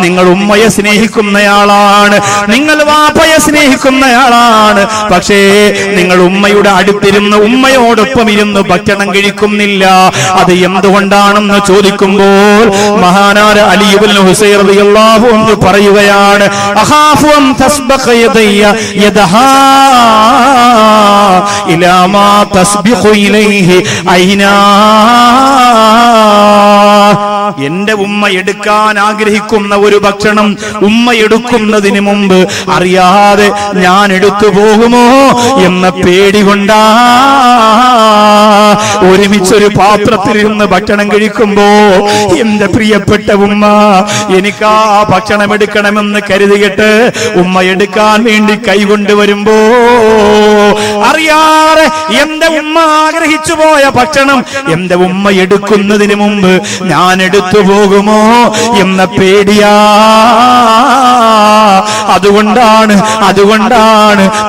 നിങ്ങൾ ഉമ്മയെ സ്നേഹിക്കുന്നയാളാണ്, നിങ്ങൾ വാപ്പയെ സ്നേഹിക്കുന്നയാളാണ്, പക്ഷേ നിങ്ങൾ ഉമ്മയുടെ അടുത്തിരുന്ന് ഉമ്മയോടൊപ്പം ഇരുന്ന് ഭക്ഷണം കഴിക്കുന്നില്ല. അത് എന്തുകൊണ്ടാണെന്ന് ചോദിക്കുമ്പോൾ മഹാനായ അലി ഇബ്നു ഹുസൈൻ റളിയല്ലാഹു അൻഹു പറയുകയാണ്, അഖാഫു അൻ തസ്ബഖ യദയ്യ യദഹാ ഇലാ മാ തസ്ബിഖു ഇലൈഹി ഐനാ. എന്റെ ഉമ്മ എടുക്കാൻ ആഗ്രഹിക്കുന്ന ഒരു ഭക്ഷണം ഉമ്മ എടുക്കുന്നതിന് മുമ്പ് അറിയാതെ ഞാൻ എടുത്തു പോകുമോ എന്ന പേടി കൊണ്ടാ ഒരുമിച്ചൊരു പാത്രത്തിലിരുന്ന് ഭക്ഷണം കഴിക്കുമ്പോ എന്റെ പ്രിയപ്പെട്ട ഉമ്മ എനിക്ക് ആ ഭക്ഷണം എടുക്കണമെന്ന് കരുതിയിട്ട് ഉമ്മ എടുക്കാൻ വേണ്ടി കൈകൊണ്ടുവരുമ്പോ അറിയാതെ എന്റെ ഉമ്മ ആഗ്രഹിച്ചു പോയ ഭക്ഷണം എന്റെ ഉമ്മ എടുക്കുന്നതിന് മുമ്പ് ഞാൻ എടുത്തു പോകുമോ എന്ന പേടിയാ. അതുകൊണ്ടാണ്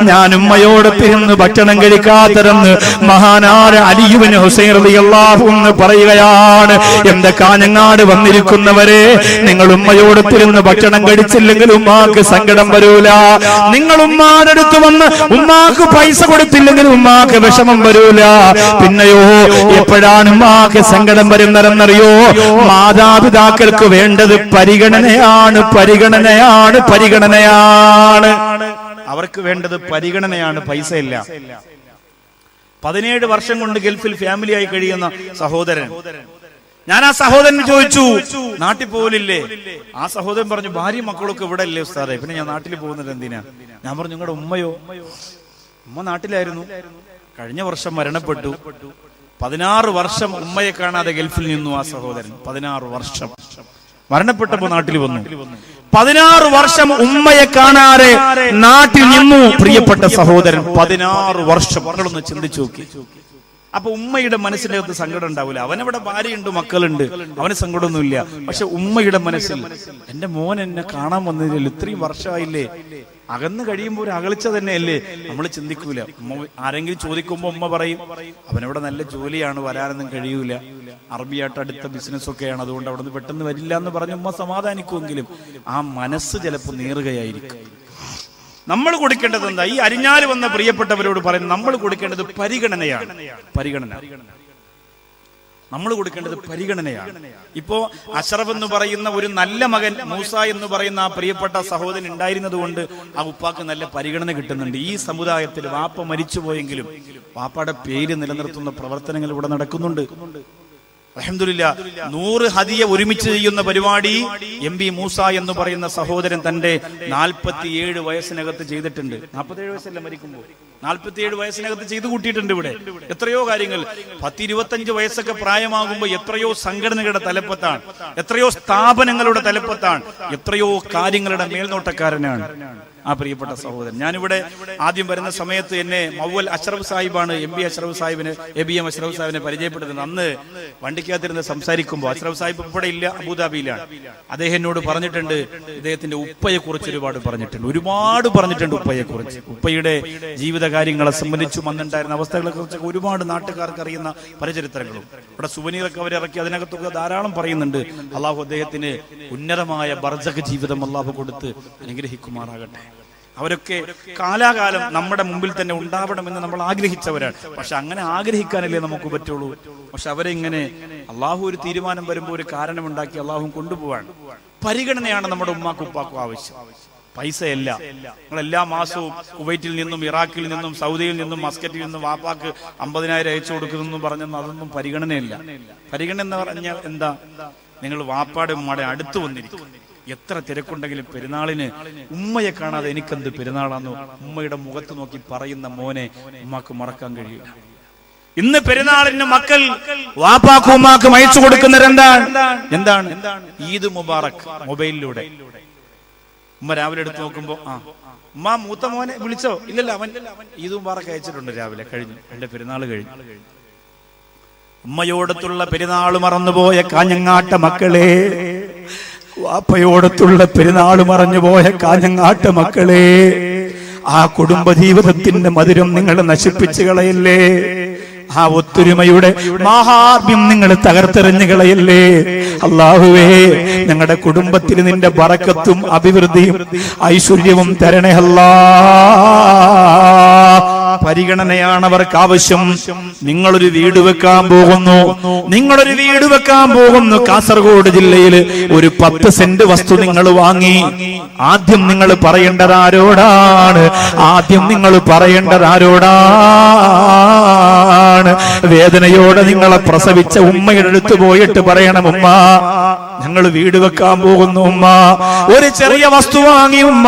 ഞാൻ ഉമ്മയോടൊപ്പിരുന്ന് ഭക്ഷണം കഴിക്കാത്തതെന്ന് മഹാനായ അലി ഇബ്നു ഹുസൈൻ റളിയല്ലാഹു അൻഹു പറയുകയാണ്. എന്റെ കാഞ്ഞങ്ങാട് വന്നിരിക്കുന്നവരെ, നിങ്ങൾ ഉമ്മയോടൊപ്പിരുന്ന് ഭക്ഷണം കഴിച്ചില്ലെങ്കിൽ ഉമ്മാക്ക് സങ്കടം വരൂല. നിങ്ങൾ ഉമ്മാടെ അടുത്ത് വന്ന് ഉമ്മാക്ക് പൈസ കൊടുത്തില്ലെങ്കിൽ ഉമ്മാക്ക് വിഷമം വരൂല. പിന്നെയോ എപ്പോഴാണ് ഉമ്മാക്ക് സങ്കടം വരുന്നതെന്നറിയോ? മാതാപിതാക്കൾക്ക് വേണ്ടത് പരിഗണനയാണ്. അവർക്ക് വേണ്ടത് പരിഗണനയാണ്, പൈസയില്ല. 17 വർഷം കൊണ്ട് ഗൾഫിൽ ഫാമിലിയായി കഴിയുന്ന സഹോദരൻ, ഞാൻ ആ സഹോദരന് ചോദിച്ചു, നാട്ടിൽ പോലില്ലേ? ആ സഹോദരൻ പറഞ്ഞു, ഭാര്യ മക്കളൊക്കെ ഇവിടെ അല്ലേ ഉസ്താദേ, പിന്നെ ഞാൻ നാട്ടിൽ പോകുന്നത് എന്തിനാ? ഞാൻ പറഞ്ഞു, നിങ്ങളുടെ ഉമ്മയോ? ഉമ്മ നാട്ടിലായിരുന്നു, കഴിഞ്ഞ വർഷം മരണപ്പെട്ടു. 16 വർഷം ഉമ്മയെ കാണാതെ ഗൾഫിൽ നിന്നു ആ സഹോദരൻ. 16 വർഷം മരണപ്പെട്ടപ്പോ നാട്ടിൽ വന്നു. 16 വർഷം ഉമ്മയെ കാണാതെ നാട്ടിൽ നിന്നു പ്രിയപ്പെട്ട സഹോദരൻ. 16 വർഷം. മക്കളൊന്ന് ചിന്തിച്ചു നോക്കി. അപ്പൊ ഉമ്മയുടെ മനസ്സിനകത്ത് സങ്കടം ഉണ്ടാവില്ല. അവനവിടെ ഭാര്യയുണ്ട്, മക്കളുണ്ട്, അവന് സങ്കടമൊന്നുമില്ല. പക്ഷെ ഉമ്മയുടെ മനസ്സിൽ എന്റെ മോൻ എന്നെ കാണാൻ വന്നതിൽ ഇത്രയും വർഷമായില്ലേ, അകന്ന് കഴിയുമ്പോൾ ഒരു അകൽച്ച തന്നെയല്ലേ, നമ്മൾ ചിന്തിക്കൂല. ആരെങ്കിലും ചോദിക്കുമ്പോ ഉമ്മ പറയും, അവനവിടെ നല്ല ജോലിയാണ്, വരാനൊന്നും കഴിയൂല, അറബിയായിട്ട് അടുത്ത ബിസിനസ് ഒക്കെയാണ്, അതുകൊണ്ട് അവിടെ നിന്ന് പെട്ടെന്ന് വരില്ല എന്ന് പറഞ്ഞ് ഉമ്മ സമാധാനിക്കുമെങ്കിലും ആ മനസ്സ് ചിലപ്പോൾ നീറുകയായിരിക്കും. നമ്മൾ കൊടുക്കേണ്ടത് എന്താ? ഈ അരിഞ്ഞാല് വന്ന പ്രിയപ്പെട്ടവരോട് പറയുന്നത്, നമ്മൾ കൊടുക്കേണ്ടത് പരിഗണനയാണ്. നമ്മൾ കൊടുക്കേണ്ടത് പരിഗണനയാണ്. ഇപ്പോ അഷ്റഫ് എന്ന് പറയുന്ന ഒരു നല്ല മകൻ, മൂസ എന്ന് പറയുന്ന ആ പ്രിയപ്പെട്ട സഹോദരൻ ഉണ്ടായിരുന്നത് കൊണ്ട് ആ ഉപ്പാക്ക് നല്ല പരിഗണന കിട്ടുന്നുണ്ട്. ഈ സമുദായത്തിൽ വാപ്പ മരിച്ചുപോയെങ്കിലും വാപ്പയുടെ പേര് നിലനിർത്തുന്ന പ്രവർത്തനങ്ങൾ ഇവിടെ നടക്കുന്നുണ്ട്. അൽഹംദുലില്ലാഹ് 100 ഹദിയ ഒരുമിച്ച് ചെയ്യുന്ന പരിപാടി എം ബി മൂസ എന്ന് പറയുന്ന സഹോദരൻ തന്റെ 47 വയസ്സിനകത്ത് ചെയ്തിട്ടുണ്ട്. 47 വയസ്സല്ല മരിക്കുമ്പോൾ, 47 വയസ്സിനകത്ത് ചെയ്തു കൂട്ടിയിട്ടുണ്ട്. ഇവിടെ എത്രയോ കാര്യങ്ങൾ. 10-25 വയസ്സൊക്കെ പ്രായമാകുമ്പോൾ എത്രയോ സംഘടനകളുടെ തലപ്പത്താണ്, എത്രയോ സ്ഥാപനങ്ങളുടെ തലപ്പത്താണ്, എത്രയോ കാര്യങ്ങളുടെ മേൽനോട്ടക്കാരനാണ്. ആ പ്രിയപ്പെട്ട സഹോദരൻ. ഞാനിവിടെ ആദ്യം വരുന്ന സമയത്ത് എന്നെ മൗവൽ അഷ്റഫ് സാഹിബാണ്, MB അഷ്റഫ് സാഹിബിനെ, ABM അഷ്റഫ് സാഹിബിനെ പരിചയപ്പെടുത്തുന്നത്. അന്ന് വണ്ടിക്കകത്തിരുന്ന് സംസാരിക്കുമ്പോൾ, അഷ്റഫ് സാഹിബ് ഇവിടെ ഇല്ല, അബുദാബിയിലാണ്, അദ്ദേഹം എന്നോട് പറഞ്ഞിട്ടുണ്ട്, ഇദ്ദേഹത്തിന്റെ ഉപ്പയെ കുറിച്ച് ഒരുപാട് പറഞ്ഞിട്ടുണ്ട് ഉപ്പയെ കുറിച്ച്, ഉപ്പയുടെ ജീവിത കാര്യങ്ങളെ സംബന്ധിച്ചും അന്നുണ്ടായിരുന്ന അവസ്ഥകളെ കുറിച്ചൊക്കെ ഒരുപാട് നാട്ടുകാർക്ക് അറിയുന്ന പലചരിത്രങ്ങളും ഇവിടെ സുവനീറൊക്കെ അവരിറക്കി അതിനകത്തൊക്കെ ധാരാളം പറയുന്നുണ്ട്. അള്ളാഹു അദ്ദേഹത്തിന് ഉന്നതമായ ബർസഖ് ജീവിതം അള്ളാഹു കൊടുത്ത് അനുഗ്രഹിക്കുമാറാകട്ടെ. അവരൊക്കെ കാലാകാലം നമ്മുടെ മുമ്പിൽ തന്നെ ഉണ്ടാവണമെന്ന് നമ്മൾ ആഗ്രഹിച്ചവരാണ്. പക്ഷെ അങ്ങനെ ആഗ്രഹിക്കാനല്ലേ നമുക്ക് പറ്റുള്ളൂ. പക്ഷെ അവരെ ഇങ്ങനെ അള്ളാഹു ഒരു തീരുമാനം വരുമ്പോൾ ഒരു കാരണമുണ്ടാക്കി അള്ളാഹു കൊണ്ടുപോവാണ്. പരിഗണനയാണ് നമ്മുടെ ഉമ്മാക്കും ഉപ്പാക്കും ആവശ്യം, പൈസയല്ല. നിങ്ങൾ എല്ലാ മാസവും കുവൈറ്റിൽ നിന്നും ഇറാഖിൽ നിന്നും സൗദിയിൽ നിന്നും മസ്കറ്റിൽ നിന്നും വാപ്പാക്ക് 50,000 അയച്ചു കൊടുക്കുന്നു പറഞ്ഞെന്ന് അതൊന്നും പരിഗണനയില്ല. പരിഗണന എന്ന് പറഞ്ഞാൽ എന്താ? നിങ്ങൾ വാപ്പാടെ ഉമ്മയുടെ അടുത്ത് വന്നിരിക്കും. എത്ര തിരക്കുണ്ടെങ്കിലും പെരുന്നാളിന് ഉമ്മയെ കാണാതെ എനിക്കെന്ത് പെരുന്നാളാന്ന് ഉമ്മയുടെ മുഖത്ത് നോക്കി പറയുന്ന മോനെ ഉമ്മാക്ക് മറക്കാൻ കഴിയില്ല. ഇന്ന് പെരുന്നാളിന് മക്കൾ വാപ്പാക്കും ഉമ്മാക്കും അയച്ചു കൊടുക്കുന്നത് എന്താണ്? ഈദ് മുബാറക് മൊബൈലിലൂടെ. ഉമ്മ രാവിലെ എടുത്ത് നോക്കുമ്പോ ഉമ്മ മൂത്ത മോനെ വിളിച്ചോ? ഇല്ലല്ല, അവൻ ഈദ് മുബാറക് അയച്ചിട്ടുണ്ട് രാവിലെ, കഴിഞ്ഞു, എന്റെ പെരുന്നാൾ കഴിഞ്ഞു. ഉമ്മയോടത്തുള്ള പെരുന്നാൾ മറന്നുപോയ കാഞ്ഞങ്ങാട്ട മക്കളെ, വാപ്പയോടത്തുള്ള പെരുന്നാൾ മറഞ്ഞുപോയ കാഞ്ഞങ്ങാട്ട മക്കളെ, ആ കുടുംബജീവിതത്തിന്റെ മധുരം നിങ്ങൾ നശിപ്പിച്ചു കളയല്ലേ? ആ ഒത്തൊരുമയുടെ മാഹാത്മ്യം നിങ്ങൾ തകർത്തെറിഞ്ഞു കളയല്ലേ? അല്ലാഹുവേ, ഞങ്ങളുടെ കുടുംബത്തിൽ നിന്റെ ബറക്കത്തും അഭിവൃദ്ധിയും ഐശ്വര്യവും തരണേ അല്ലാ. പരിഗണനയാണ് അവർക്ക് ആവശ്യം. നിങ്ങളൊരു വീട് വെക്കാൻ പോകുന്നു, കാസർഗോഡ് ജില്ലയിൽ ഒരു 10 സെന്റ് വസ്തു നിങ്ങൾ വാങ്ങി. ആദ്യം നിങ്ങൾ പറയേണ്ടത് ആരോടാണ്? വേദനയോടെ നിങ്ങളെ പ്രസവിച്ച ഉമ്മയുടെ അടുത്ത് പോയിട്ട് പറയണം, ഉമ്മ ഞങ്ങൾ വീട് വെക്കാൻ പോകുന്നു, ഉമ്മ ഒരു ചെറിയ വസ്തു വാങ്ങി, ഉമ്മ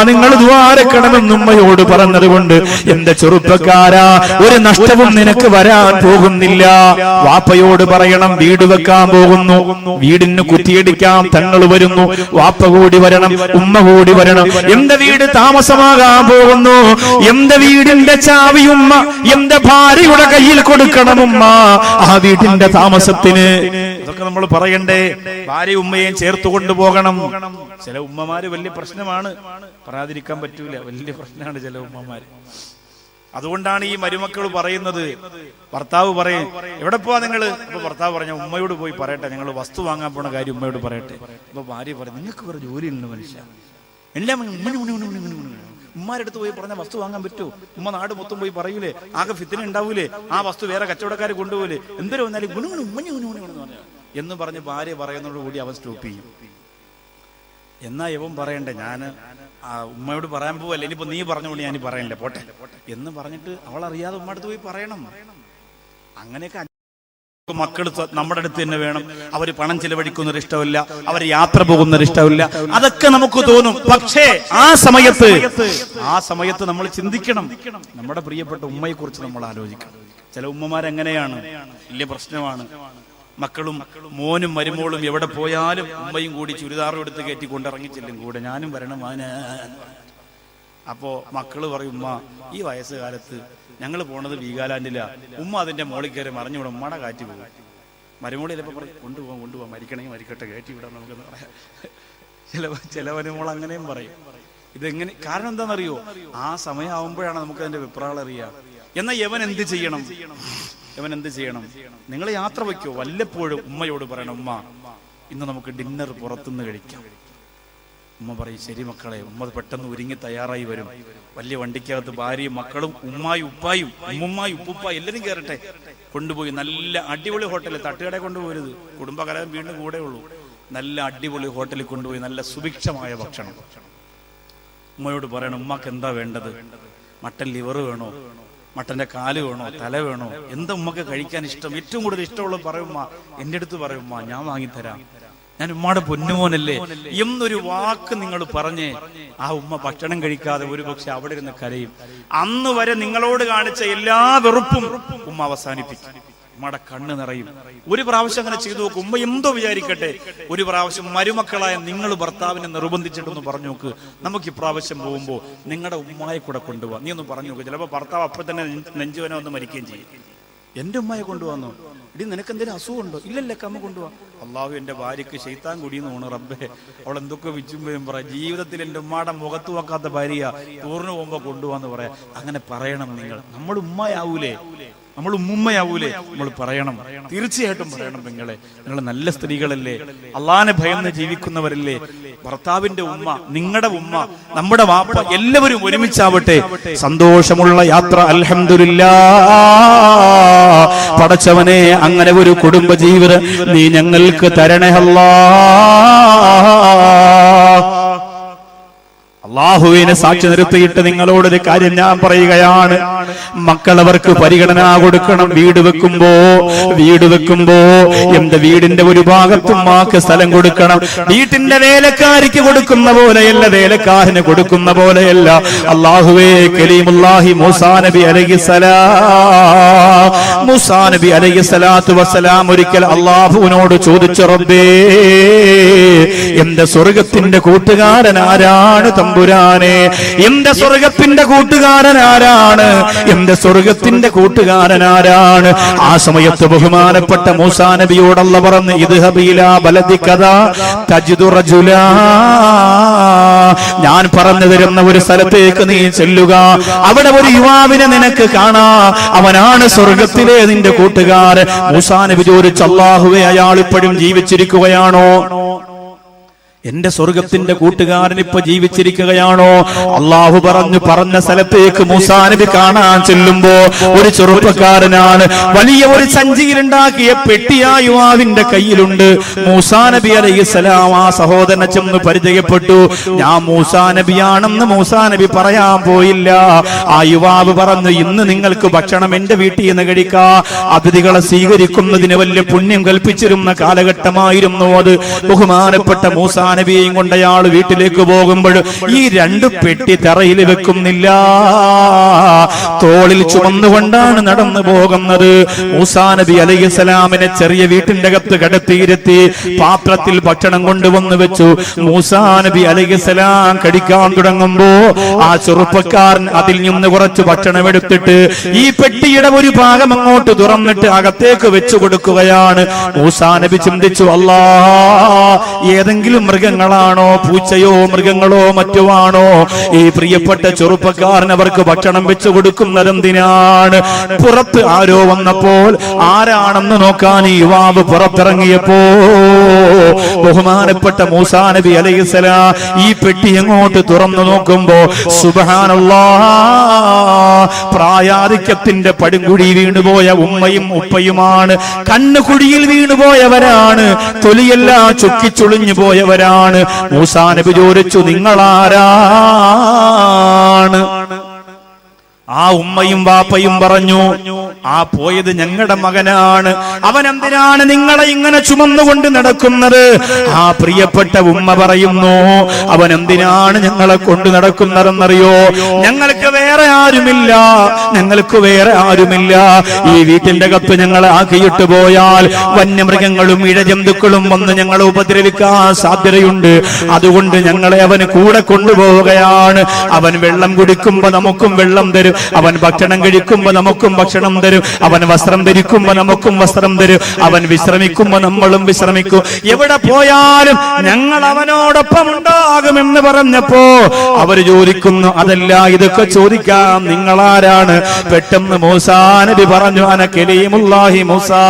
നിങ്ങൾ ദ്വാരക്കണമെന്ന് ഉമ്മയോട് പറഞ്ഞത് കൊണ്ട് എന്റെ ചെറുപ്പക്കാരാ, ഒരു നഷ്ടവും നിനക്ക് വരാൻ പോകുന്നില്ല. വാപ്പയോട് പറയണം, വീട് വെക്കാൻ പോകുന്നു, വീടിന് കുറ്റിയടിക്കാൻ തങ്ങൾ വരുന്നു, വാപ്പ കൂടി വരണം, ഉമ്മ കൂടി വരണം. എന്റെ വീട് താമസമാകാൻ പോകുന്നു, എന്റെ വീടിന്റെ ചാവി ഉമ്മ എന്റെ ഭാര്യയുടെ കയ്യിൽ കൊടുക്കണം, ഉമ്മ ആ വീടിന്റെ താമസത്തിന്. ഇതൊക്കെ നമ്മൾ പറയണ്ടേ? ഭാര്യ ഉമ്മയെയും ചേർത്ത് കൊണ്ടുപോകണം. ചില ഉമ്മമാര് വലിയ പ്രശ്നമാണ്, പറയാതിരിക്കാൻ പറ്റൂല, വലിയ പ്രശ്നമാണ് ചില ഉമ്മമാര്. അതുകൊണ്ടാണ് ഈ മരുമക്കൾ പറയുന്നത്, ഭർത്താവ് പറയും എവിടെ പോവാ നിങ്ങള്? അപ്പൊ ഭർത്താവ് പറഞ്ഞ ഉമ്മയോട് പോയി പറയട്ടെ, ഞങ്ങൾ വസ്തു വാങ്ങാൻ പോണ കാര്യം ഉമ്മയോട് പറയട്ടെ. അപ്പൊ ഭാര്യ പറയും, നിങ്ങൾക്ക് വേറെ ജോലിയുണ്ട് മനുഷ്യ, എല്ലാം ഉമ്മാരെടുത്ത് പോയി പറഞ്ഞ വസ്തു വാങ്ങാൻ പറ്റൂ? ഉമ്മ നാട് മൊത്തം പോയി പറയൂലേ? ആകെ ഫിത്തിന ഉണ്ടാവൂലേ? ആ വസ്തു വേറെ കച്ചവടക്കാർ കൊണ്ടുപോകൂലേ? എന്തൊരു വന്നാലും എന്ന് പറഞ്ഞ് ഭാര്യ പറയുന്നതോടുകൂടി അവൻ സ്റ്റോപ്പ് ചെയ്യും. എന്നാ ഇവൻ പറയണ്ടേ, ഞാൻ ഉമ്മയോട് പറയാൻ പോവല്ലേ, ഇനിയിപ്പോ നീ പറഞ്ഞോളൂ, ഞാൻ പറയണ്ടേ, പോട്ടെ എന്ന് പറഞ്ഞിട്ട് അവൾ അറിയാതെ ഉമ്മ അടുത്ത് പോയി പറയണം. അങ്ങനെയൊക്കെ മക്കൾ നമ്മുടെ അടുത്ത് തന്നെ വേണം. അവർ പണം ചിലവഴിക്കുന്നൊരു ഇഷ്ടമില്ല, അവർ യാത്ര പോകുന്നൊരു ഇഷ്ടമില്ല, അതൊക്കെ നമുക്ക് തോന്നും. പക്ഷേ ആ സമയത്ത് നമ്മൾ ചിന്തിക്കണം, നമ്മുടെ പ്രിയപ്പെട്ട ഉമ്മയെ കുറിച്ച് നമ്മൾ ആലോചിക്കണം. ചില ഉമ്മമാരെങ്ങനെയാണ്, വലിയ പ്രശ്നമാണ്. മക്കളും മോനും മരുമോളും എവിടെ പോയാലും ഉമ്മയും കൂടി ചുരിദാറും എടുത്ത് കയറ്റി കൊണ്ടിറങ്ങി ചെല്ലും, കൂടെ ഞാനും വരണം. അപ്പോ മക്കള് പറയും, ഉമ്മ ഈ വയസ്സുകാലത്ത് ഞങ്ങൾ പോണത് വീഗാലാൻഡിലാ, ഉമ്മ അതിന്റെ മോളിൽ കയറി മറിഞ്ഞുവിടും, ഉമ്മയുടെ കാറ്റ് പോകും. മരുമോളി ചിലപ്പോൾ പറയും, കൊണ്ടുപോകാം, മരിക്കണമെങ്കിൽ മരിക്കട്ടെ, കയറ്റി വിടാം നമുക്കെന്ന് പറയാം. ചില മരുമോൾ അങ്ങനെയും പറയും. ഇതെങ്ങനെ? കാരണം എന്താണെന്നറിയോ? ആ സമയമാകുമ്പോഴാണ് നമുക്ക് അതിന്റെ വിപ്രാളം അറിയുക. എന്നാൽ യവൻ എന്ത് ചെയ്യണം? നിങ്ങൾ യാത്ര വയ്ക്കോ, വല്ലപ്പോഴും ഉമ്മയോട് പറയണം, ഉമ്മ ഇന്ന് നമുക്ക് ഡിന്നർ പുറത്തുനിന്ന് കഴിക്കാം. ഉമ്മ പറയും, ശരി മക്കളെ. ഉമ്മ പെട്ടെന്ന് ഒരുങ്ങി തയ്യാറായി വരും. വലിയ വണ്ടിക്കകത്ത് ഭാര്യയും മക്കളും ഉമ്മായും ഉപ്പായും ഉമ്മുമ്മായും ഉപ്പുപ്പായും എല്ലാവരും കയറട്ടെ, കൊണ്ടുപോയി നല്ല അടിപൊളി ഹോട്ടലിൽ, തട്ടുകടയിൽ കൊണ്ടുപോകരുത്, കുടുംബകലം വീണ്ടും കൂടെ ഉള്ളൂ, നല്ല അടിപൊളി ഹോട്ടലിൽ കൊണ്ടുപോയി നല്ല സുഭിക്ഷമായ ഭക്ഷണം. ഉമ്മയോട് പറയണം, ഉമ്മക്ക് എന്താ വേണ്ടത്? മട്ടൻ ലിവർ വേണോ, മട്ടന്റെ കാല് വേണോ, തല വേണോ, എന്താ ഉമ്മക്ക് കഴിക്കാൻ ഇഷ്ടം? ഏറ്റവും കൂടുതൽ ഇഷ്ടമുള്ള പറയുമ്മ, എന്റെ അടുത്ത് പറയുമ്മ, ഞാൻ വാങ്ങിത്തരാം, ഞാൻ ഉമ്മയുടെ പൊന്നുമോനല്ലേ എന്നൊരു വാക്ക് നിങ്ങൾ പറഞ്ഞ് ആ ഉമ്മ ഭക്ഷണം കഴിക്കാതെ ഒരുപക്ഷെ അവിടെ ഇരുന്ന് കരയും. അന്ന് വരെ നിങ്ങളോട് കാണിച്ച എല്ലാ വെറുപ്പും ഉമ്മ അവസാനിപ്പിക്കും. ഉമ്മയുടെ കണ്ണ് നിറയും. ഒരു പ്രാവശ്യം അങ്ങനെ ചെയ്തു നോക്കും. ഉമ്മ എന്തോ വിചാരിക്കട്ടെ, ഒരു പ്രാവശ്യം മരുമക്കളായ നിങ്ങൾ ഭർത്താവിനെ നിർബന്ധിച്ചിട്ടൊന്ന് പറഞ്ഞു നോക്ക്, നമുക്ക് ഇപ്രാവശ്യം പോകുമ്പോൾ നിങ്ങളുടെ ഉമ്മയെ കൂടെ കൊണ്ടുപോകാം, നീ ഒന്ന് പറഞ്ഞു നോക്ക്. ചിലപ്പോൾ ഭർത്താവ് അപ്പോൾ തന്നെ നെഞ്ചുവന ഒന്ന് മരിക്കുകയും ചെയ്യും. എന്റെ ഉമ്മയെ കൊണ്ടുപോകാന്നോ? ഇടി നിനക്ക് എന്തെങ്കിലും അസുഖമുണ്ടോ? ഇല്ലല്ല, കമ്മ കൊണ്ടുപോവാ. അള്ളാഹു എന്റെ ഭാര്യക്ക് ശൈത്താൻ കൂടിയെന്ന് തോന്നുന്നു റബ്ബേ, അവൾ എന്തൊക്കെ വിച്ചുമ്പോഴും പറയാം. ജീവിതത്തിൽ എന്റെ ഉമ്മയുടെ മുഖത്ത് നോക്കാത്ത ഭാര്യ ടൂറിന് പോകുമ്പോ കൊണ്ടുപോകാന്ന് പറയാം. അങ്ങനെ പറയണം നിങ്ങൾ. നമ്മൾ ഉമ്മയാവൂലേ, നമ്മൾ ഉമ്മുമ്മയാവൂലേ? നമ്മൾ പറയണം, തീർച്ചയായിട്ടും പറയണം. നിങ്ങൾ നല്ല സ്ത്രീകളല്ലേ, അള്ളാനെ ഭയന്ന് ജീവിക്കുന്നവരല്ലേ. ഭർത്താവിന്റെ ഉമ്മ, നിങ്ങളുടെ ഉമ്മ, നമ്മുടെ വാപ്പ എല്ലാവരും ഒരുമിച്ചാവട്ടെ. സന്തോഷമുള്ള യാത്ര. അൽഹംദുലില്ലാഹ്. പടച്ചവനെ, അങ്ങനെ ഒരു കുടുംബ ജീവിതം നീ ഞങ്ങൾക്ക് തരണേ അല്ലാഹ്. അള്ളാഹുവിനെ സാക്ഷി നിർത്തിയിട്ട് നിങ്ങളോടൊരു കാര്യം ഞാൻ പറയുകയാണ്. മക്കളവർക്ക് പരിഗണന കൊടുക്കണം. വീട് വെക്കുമ്പോ എന്റെ വീടിന്റെ ഒരു ഭാഗത്തും മാക്ക് സ്ഥലം കൊടുക്കണം. വീട്ടിന്റെ വേലക്കാരിക്ക് കൊടുക്കുന്ന പോലെയല്ല, വേലക്കാരന് കൊടുക്കുന്ന പോലെയല്ല. അള്ളാഹുവേ, കലീമുല്ലാഹി മൂസാ നബി അലൈഹിസ്സലാത്തു വസ്സലാം ഒരിക്കൽ അള്ളാഹുവിനോട് ചോദിച്ചു, റബ്ബേ, എന്റെ സ്വർഗത്തിന്റെ കൂട്ടുകാരൻ ആരാണ് തമ്പുരാനെ? എന്റെ സ്വർഗത്തിന്റെ കൂട്ടുകാരൻ ആരാണ്? എന്റെ സ്വർഗത്തിന്റെ കൂട്ടുകാരൻ ആരാണ്? ആ സമയത്ത് ബഹുമാനപ്പെട്ട മൂസാ നബിയോട് അല്ലാഹു പറഞ്ഞു, ഇദ്ഹബ് ഇലാ ബലദികദാ തജിദു റജുലാ, ഞാൻ പറഞ്ഞു തരുന്ന ഒരു സ്ഥലത്തേക്ക് നീ ചെല്ലുക, അവിടെ ഒരു യുവാവിനെ നിനക്ക് കാണാം, അവനാണ് സ്വർഗത്തിലെ നിന്റെ കൂട്ടുകാരൻ. മൂസാ നബി ചോദിച്ചു, അല്ലാഹുവേ, അയാൾ ഇപ്പോഴും ജീവിച്ചിരിക്കുകയാണോ? എന്റെ സ്വർഗത്തിന്റെ കൂട്ടുകാരൻ ഇപ്പൊ ജീവിച്ചിരിക്കുകയാണോ? അള്ളാഹു പറഞ്ഞ സ്ഥലത്തേക്ക് മൂസാ നബി കാണാൻ ചെല്ലുമ്പോ ഒരു ചെറുപ്പക്കാരനാണ്. വലിയ ഒരു സഞ്ചിയിലുണ്ടാക്കിയ പെട്ടി ആ യുവാവിന്റെ കയ്യിലുണ്ട്. മൂസാ നബി അലൈഹിസ്സലാം ആ സഹോദരനെ ചെന്ന് പരിചയപ്പെട്ടു. ഞാൻ മൂസാ നബിയാണെന്ന് മൂസാ നബി പറയാൻ പോയില്ല. ആ യുവാവ് പറഞ്ഞു, ഇന്ന് നിങ്ങൾക്ക് ഭക്ഷണം എന്റെ വീട്ടിൽ നിന്ന് കഴിക്കാ. അതിഥികളെ സ്വീകരിക്കുന്നതിന് വലിയ പുണ്യം കൽപ്പിച്ചിരുന്ന കാലഘട്ടമായിരുന്നു അത്. ബഹുമാനപ്പെട്ട മൂസാ നബിയെയും കൊണ്ട് അയാൾ വീട്ടിലേക്ക് പോകുമ്പോൾ ഈ രണ്ട് പെട്ടി തറയിൽ വെക്കുന്നില്ല, തോളിൽ ചുമന്നുകൊണ്ടാണ് നടന്നു പോകുന്നത്. മൂസാ നബി അലൈഹിസ്സലാമിനെ ചെറിയ വീട്ടിന്റെ അകത്ത് കിടത്തിയിരുത്തി പാത്രത്തിൽ ഭക്ഷണം കൊണ്ടുവന്ന് വെച്ചു. മൂസാ നബി അലൈഹിസ്സലാം കഴിക്കാൻ തുടങ്ങുമ്പോ ആ ചെറുപ്പക്കാരൻ അതിൽ നിന്ന് കുറച്ച് ഭക്ഷണം എടുത്തിട്ട് ഈ പെട്ടിയുടെ ഒരു ഭാഗം അങ്ങോട്ട് തുറന്നിട്ട് അകത്തേക്ക് വെച്ചു കൊടുക്കുകയാണ്. മൂസാ നബി ചിന്തിച്ചു, അല്ലാ, ഏതെങ്കിലും മൃഗങ്ങളാണോ, പൂച്ചയോ മൃഗങ്ങളോ മറ്റോ ആണോ ഈ പ്രിയപ്പെട്ട ചെറുപ്പക്കാരൻ അവർക്ക് ഭക്ഷണം വെച്ചു കൊടുക്കുന്നതെന്തിനാണ്? പുറത്ത് ആരോ വന്നപ്പോൾ ആരാണെന്ന് നോക്കാൻ ഈ യുവാവ് പുറത്തിറങ്ങിയപ്പോ ബഹുമാനപ്പെട്ട മൂസാ നബി അലൈഹിസ്സലാം ഈ പെട്ടി എങ്ങോട്ട് തുറന്നു നോക്കുമ്പോ സുബ്ഹാനല്ലാഹ്, പ്രായാധിക്യത്തിന്റെ പടുകുഴി വീണുപോയ ഉമ്മയും ഉപ്പയുമാണ്. കണ്ണുകുഴിയിൽ വീണുപോയവരാണ്, തൊലിയെല്ലാം ചുക്കിച്ചുളിഞ്ഞു പോയവരാണ്. മൂസാ നബി ചോദിച്ചു, നിങ്ങളാരാണ്? ആ ഉമ്മയും വാപ്പയും പറഞ്ഞു, ആ പോയത് ഞങ്ങളുടെ മകനാണ്. അവൻ എന്തിനാണ് നിങ്ങളെ ഇങ്ങനെ ചുമന്നുകൊണ്ട് നടക്കുന്നത്? ആ പ്രിയപ്പെട്ട ഉമ്മ പറയുന്നു, അവൻ എന്തിനാണ് ഞങ്ങളെ കൊണ്ട് നടക്കുന്നതെന്നറിയോ? ഞങ്ങൾക്ക് വേറെ ആരുമില്ല. ഈ വീട്ടിന്റെ അകത്ത് ഞങ്ങളെ ആക്കിയിട്ട് പോയാൽ വന്യമൃഗങ്ങളും ഇഴജന്തുക്കളും വന്ന് ഞങ്ങളെ ഉപദ്രവിക്കാൻ സാധ്യതയുണ്ട്. അതുകൊണ്ട് ഞങ്ങളെ അവന് കൂടെ കൊണ്ടുപോവുകയാണ്. അവൻ വെള്ളം കുടിക്കുമ്പോ നമുക്കും വെള്ളം തരും, അവൻ ഭക്ഷണം കഴിക്കുമ്പോ നമുക്കും ഭക്ഷണം തരും, അവൻ വസ്ത്രം ധരിക്കുമ്പോ നമുക്കും വസ്ത്രം തരും, അവൻ വിശ്രമിക്കുമ്പോ നമ്മളും വിശ്രമിക്കും. എവിടെ പോയാലും ഞങ്ങൾ അവനോടൊപ്പം ഉണ്ടാകുമെന്ന് പറഞ്ഞപ്പോ അവര് ചോദിക്കുന്നു, അതല്ല, ഇതൊക്കെ ചോദിക്കാം, നിങ്ങളാരാണ്? പെട്ടെന്ന് മൂസാ നബി പറഞ്ഞു, അന കലീമുല്ലാഹി മൂസാ,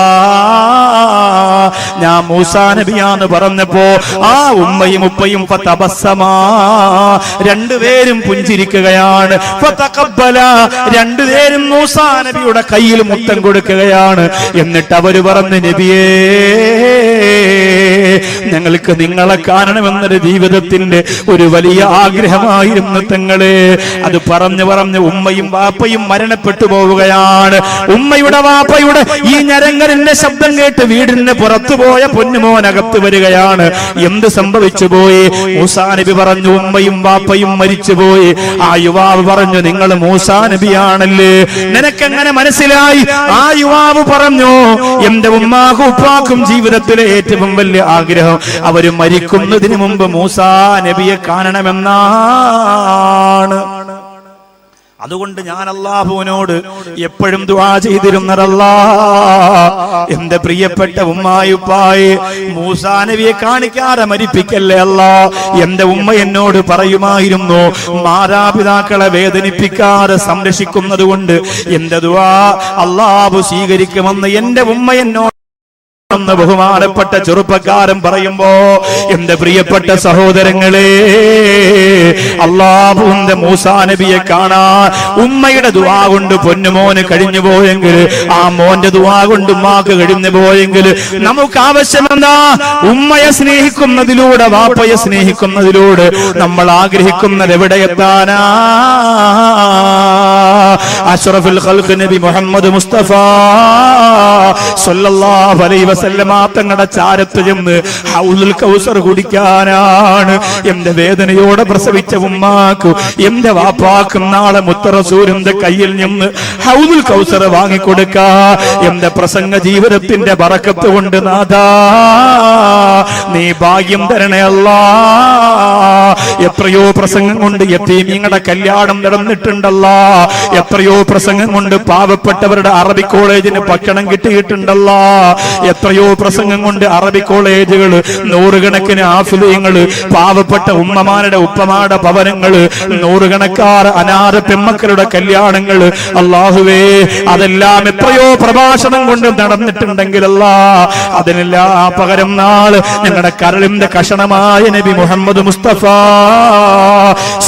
ഞാൻ മൂസാ നബിയാന്ന് പറഞ്ഞപ്പോ ആ ഉമ്മയും ഉപ്പയും ഫതബസ്സമാ, രണ്ടുപേരും പുഞ്ചിരിക്കുകയാണ്. ഫതഖബ്ബല, രണ്ടുപേരും മൂസാ നബിയുടെ കയ്യിൽ മുത്തം കൊടുക്കുകയാണ്. എന്നിട്ട് അവര് പറഞ്ഞു, നബിയേ, ഞങ്ങൾക്ക് നിങ്ങളെ കാണണമെന്നൊരു ജീവിതത്തിന്റെ ഒരു വലിയ ആഗ്രഹമായിരുന്നു തങ്ങളെ. അത് പറഞ്ഞു ഉമ്മയും വാപ്പയും മരണപ്പെട്ടു പോവുകയാണ്. ഉമ്മയുടെ വാപ്പയുടെ ഈ ഞരങ്ങലിന്റെ ശബ്ദം കേട്ട് വീടിന് പുറത്തുപോയ പൊന്നുമോനകത്ത് വരികയാണ്. എന്ത് സംഭവിച്ചു പോയി? മൂസാ നബി പറഞ്ഞു, ഉമ്മയും വാപ്പയും മരിച്ചുപോയി. ആ യുവാവ് പറഞ്ഞു, നിങ്ങൾ മൂസാ നബിയാണല്ലേ, നിനക്കെങ്ങനെ മനസ്സിലായി? ആ യുവാവ് പറഞ്ഞു, എന്റെ ഉമ്മാക്കും ഉപ്പാക്കും ജീവിതത്തിലെ ഏറ്റവും വലിയ ആഗ്രഹം അവര് മരിക്കുന്നതിന് മുമ്പ് മൂസാ നബിയെ കാണണമെന്നാണ്. അതുകൊണ്ട് ഞാൻ അല്ലാഹുവിനോട് എപ്പോഴും ദുആ ചെയ്തിരുന്നതല്ലാ, എന്റെ പ്രിയപ്പെട്ട ഉമ്മായുപ്പായെ മൂസാ നബിയെ കാണിക്കാതെ മരിപ്പിക്കല്ലേ അല്ലാ. എന്റെ ഉമ്മ എന്നോട് പറയുമായിരുന്നു, മാതാപിതാക്കളെ വേദനിപ്പിക്കാതെ സംരക്ഷിക്കുന്നത് കൊണ്ട് എന്റെ ദുആ അല്ലാഹു സ്വീകരിക്കുമെന്ന് എന്റെ ഉമ്മ എന്നോട് ബഹുമാനപ്പെട്ട ചെറുപ്പക്കാരൻ പറയുമ്പോ, എന്റെ പ്രിയപ്പെട്ട സഹോദരങ്ങളെ, അല്ലാഹുവിന്റെ മൂസാ നബിയെ കാണാൻ ഉമ്മയുടെ ദുആ കൊണ്ട് പൊന്നുമോന് കഴിഞ്ഞു പോയെങ്കിൽ, ആ മോന്റെ ദുആ കൊണ്ട് ഉമ്മാക്ക് കഴിഞ്ഞു പോയെങ്കിൽ നമുക്ക് ആവശ്യമെന്താ? ഉമ്മയെ സ്നേഹിക്കുന്നതിലൂടെ, വാപ്പയെ സ്നേഹിക്കുന്നതിലൂടെ നമ്മൾ ആഗ്രഹിക്കുന്നത് എവിടെ എത്താനാ? അഷ്റഫുൽ ഖൽഖ് നബി മുഹമ്മദ് മുസ്തഫ സല്ലല്ലാഹു അലൈഹി വസല്ലമ തങ്ങളുടെ ചാരത്ത് ചെന്ന് ഹൗലുൽ കൗസർ കുടിക്കാനാണ്. എന്റെ വേദനയോടെ പ്രസവിച്ച ഉമ്മാക്ക്, എന്റെ വാപ്പാക്കും നാളെ മുത്തറസൂലിന്റെ കയ്യിൽ നിന്ന് ഹൗലുൽ കൗസർ വാങ്ങിക്കൊടുക്കാ. എന്റെ പ്രസംഗ ജീവിതത്തിന്റെ ബറക്കത്ത് കൊണ്ട് നാഥാ നീ ഭാഗ്യം തരണേ അല്ലാ. എത്രയോ പ്രസംഗം കൊണ്ട് യതീമീങ്ങളുടെ കല്യാണം നടന്നിട്ടുണ്ടല്ലോ, എത്രയോ പ്രസംഗം കൊണ്ട് പാവപ്പെട്ടവരുടെ അറബി കോളേജിന് ഭക്ഷണം കിട്ടിയിട്ടുണ്ടല്ലോ, എത്രയോ പ്രസംഗം കൊണ്ട് അറബി കോളേജുകള്, നൂറുകണക്കിന് ആഫിലിയങ്ങള്, പാവപ്പെട്ട ഉമ്മമാരുടെ ഉപ്പമാരുടെ ഭവനങ്ങള്, നൂറുകണക്കാർ അനാഥ പെമ്മക്കളുടെ കല്യാണങ്ങള്. അല്ലാഹുവേ, അതെല്ലാം എത്രയോ പ്രഭാഷണം കൊണ്ട് നടന്നിട്ടുണ്ടെങ്കിലല്ല, അതിനെല്ലാം പകരം നാള് ഞങ്ങളുടെ കരളിന്റെ കഷണമായ നബി മുഹമ്മദ് മുസ്തഫ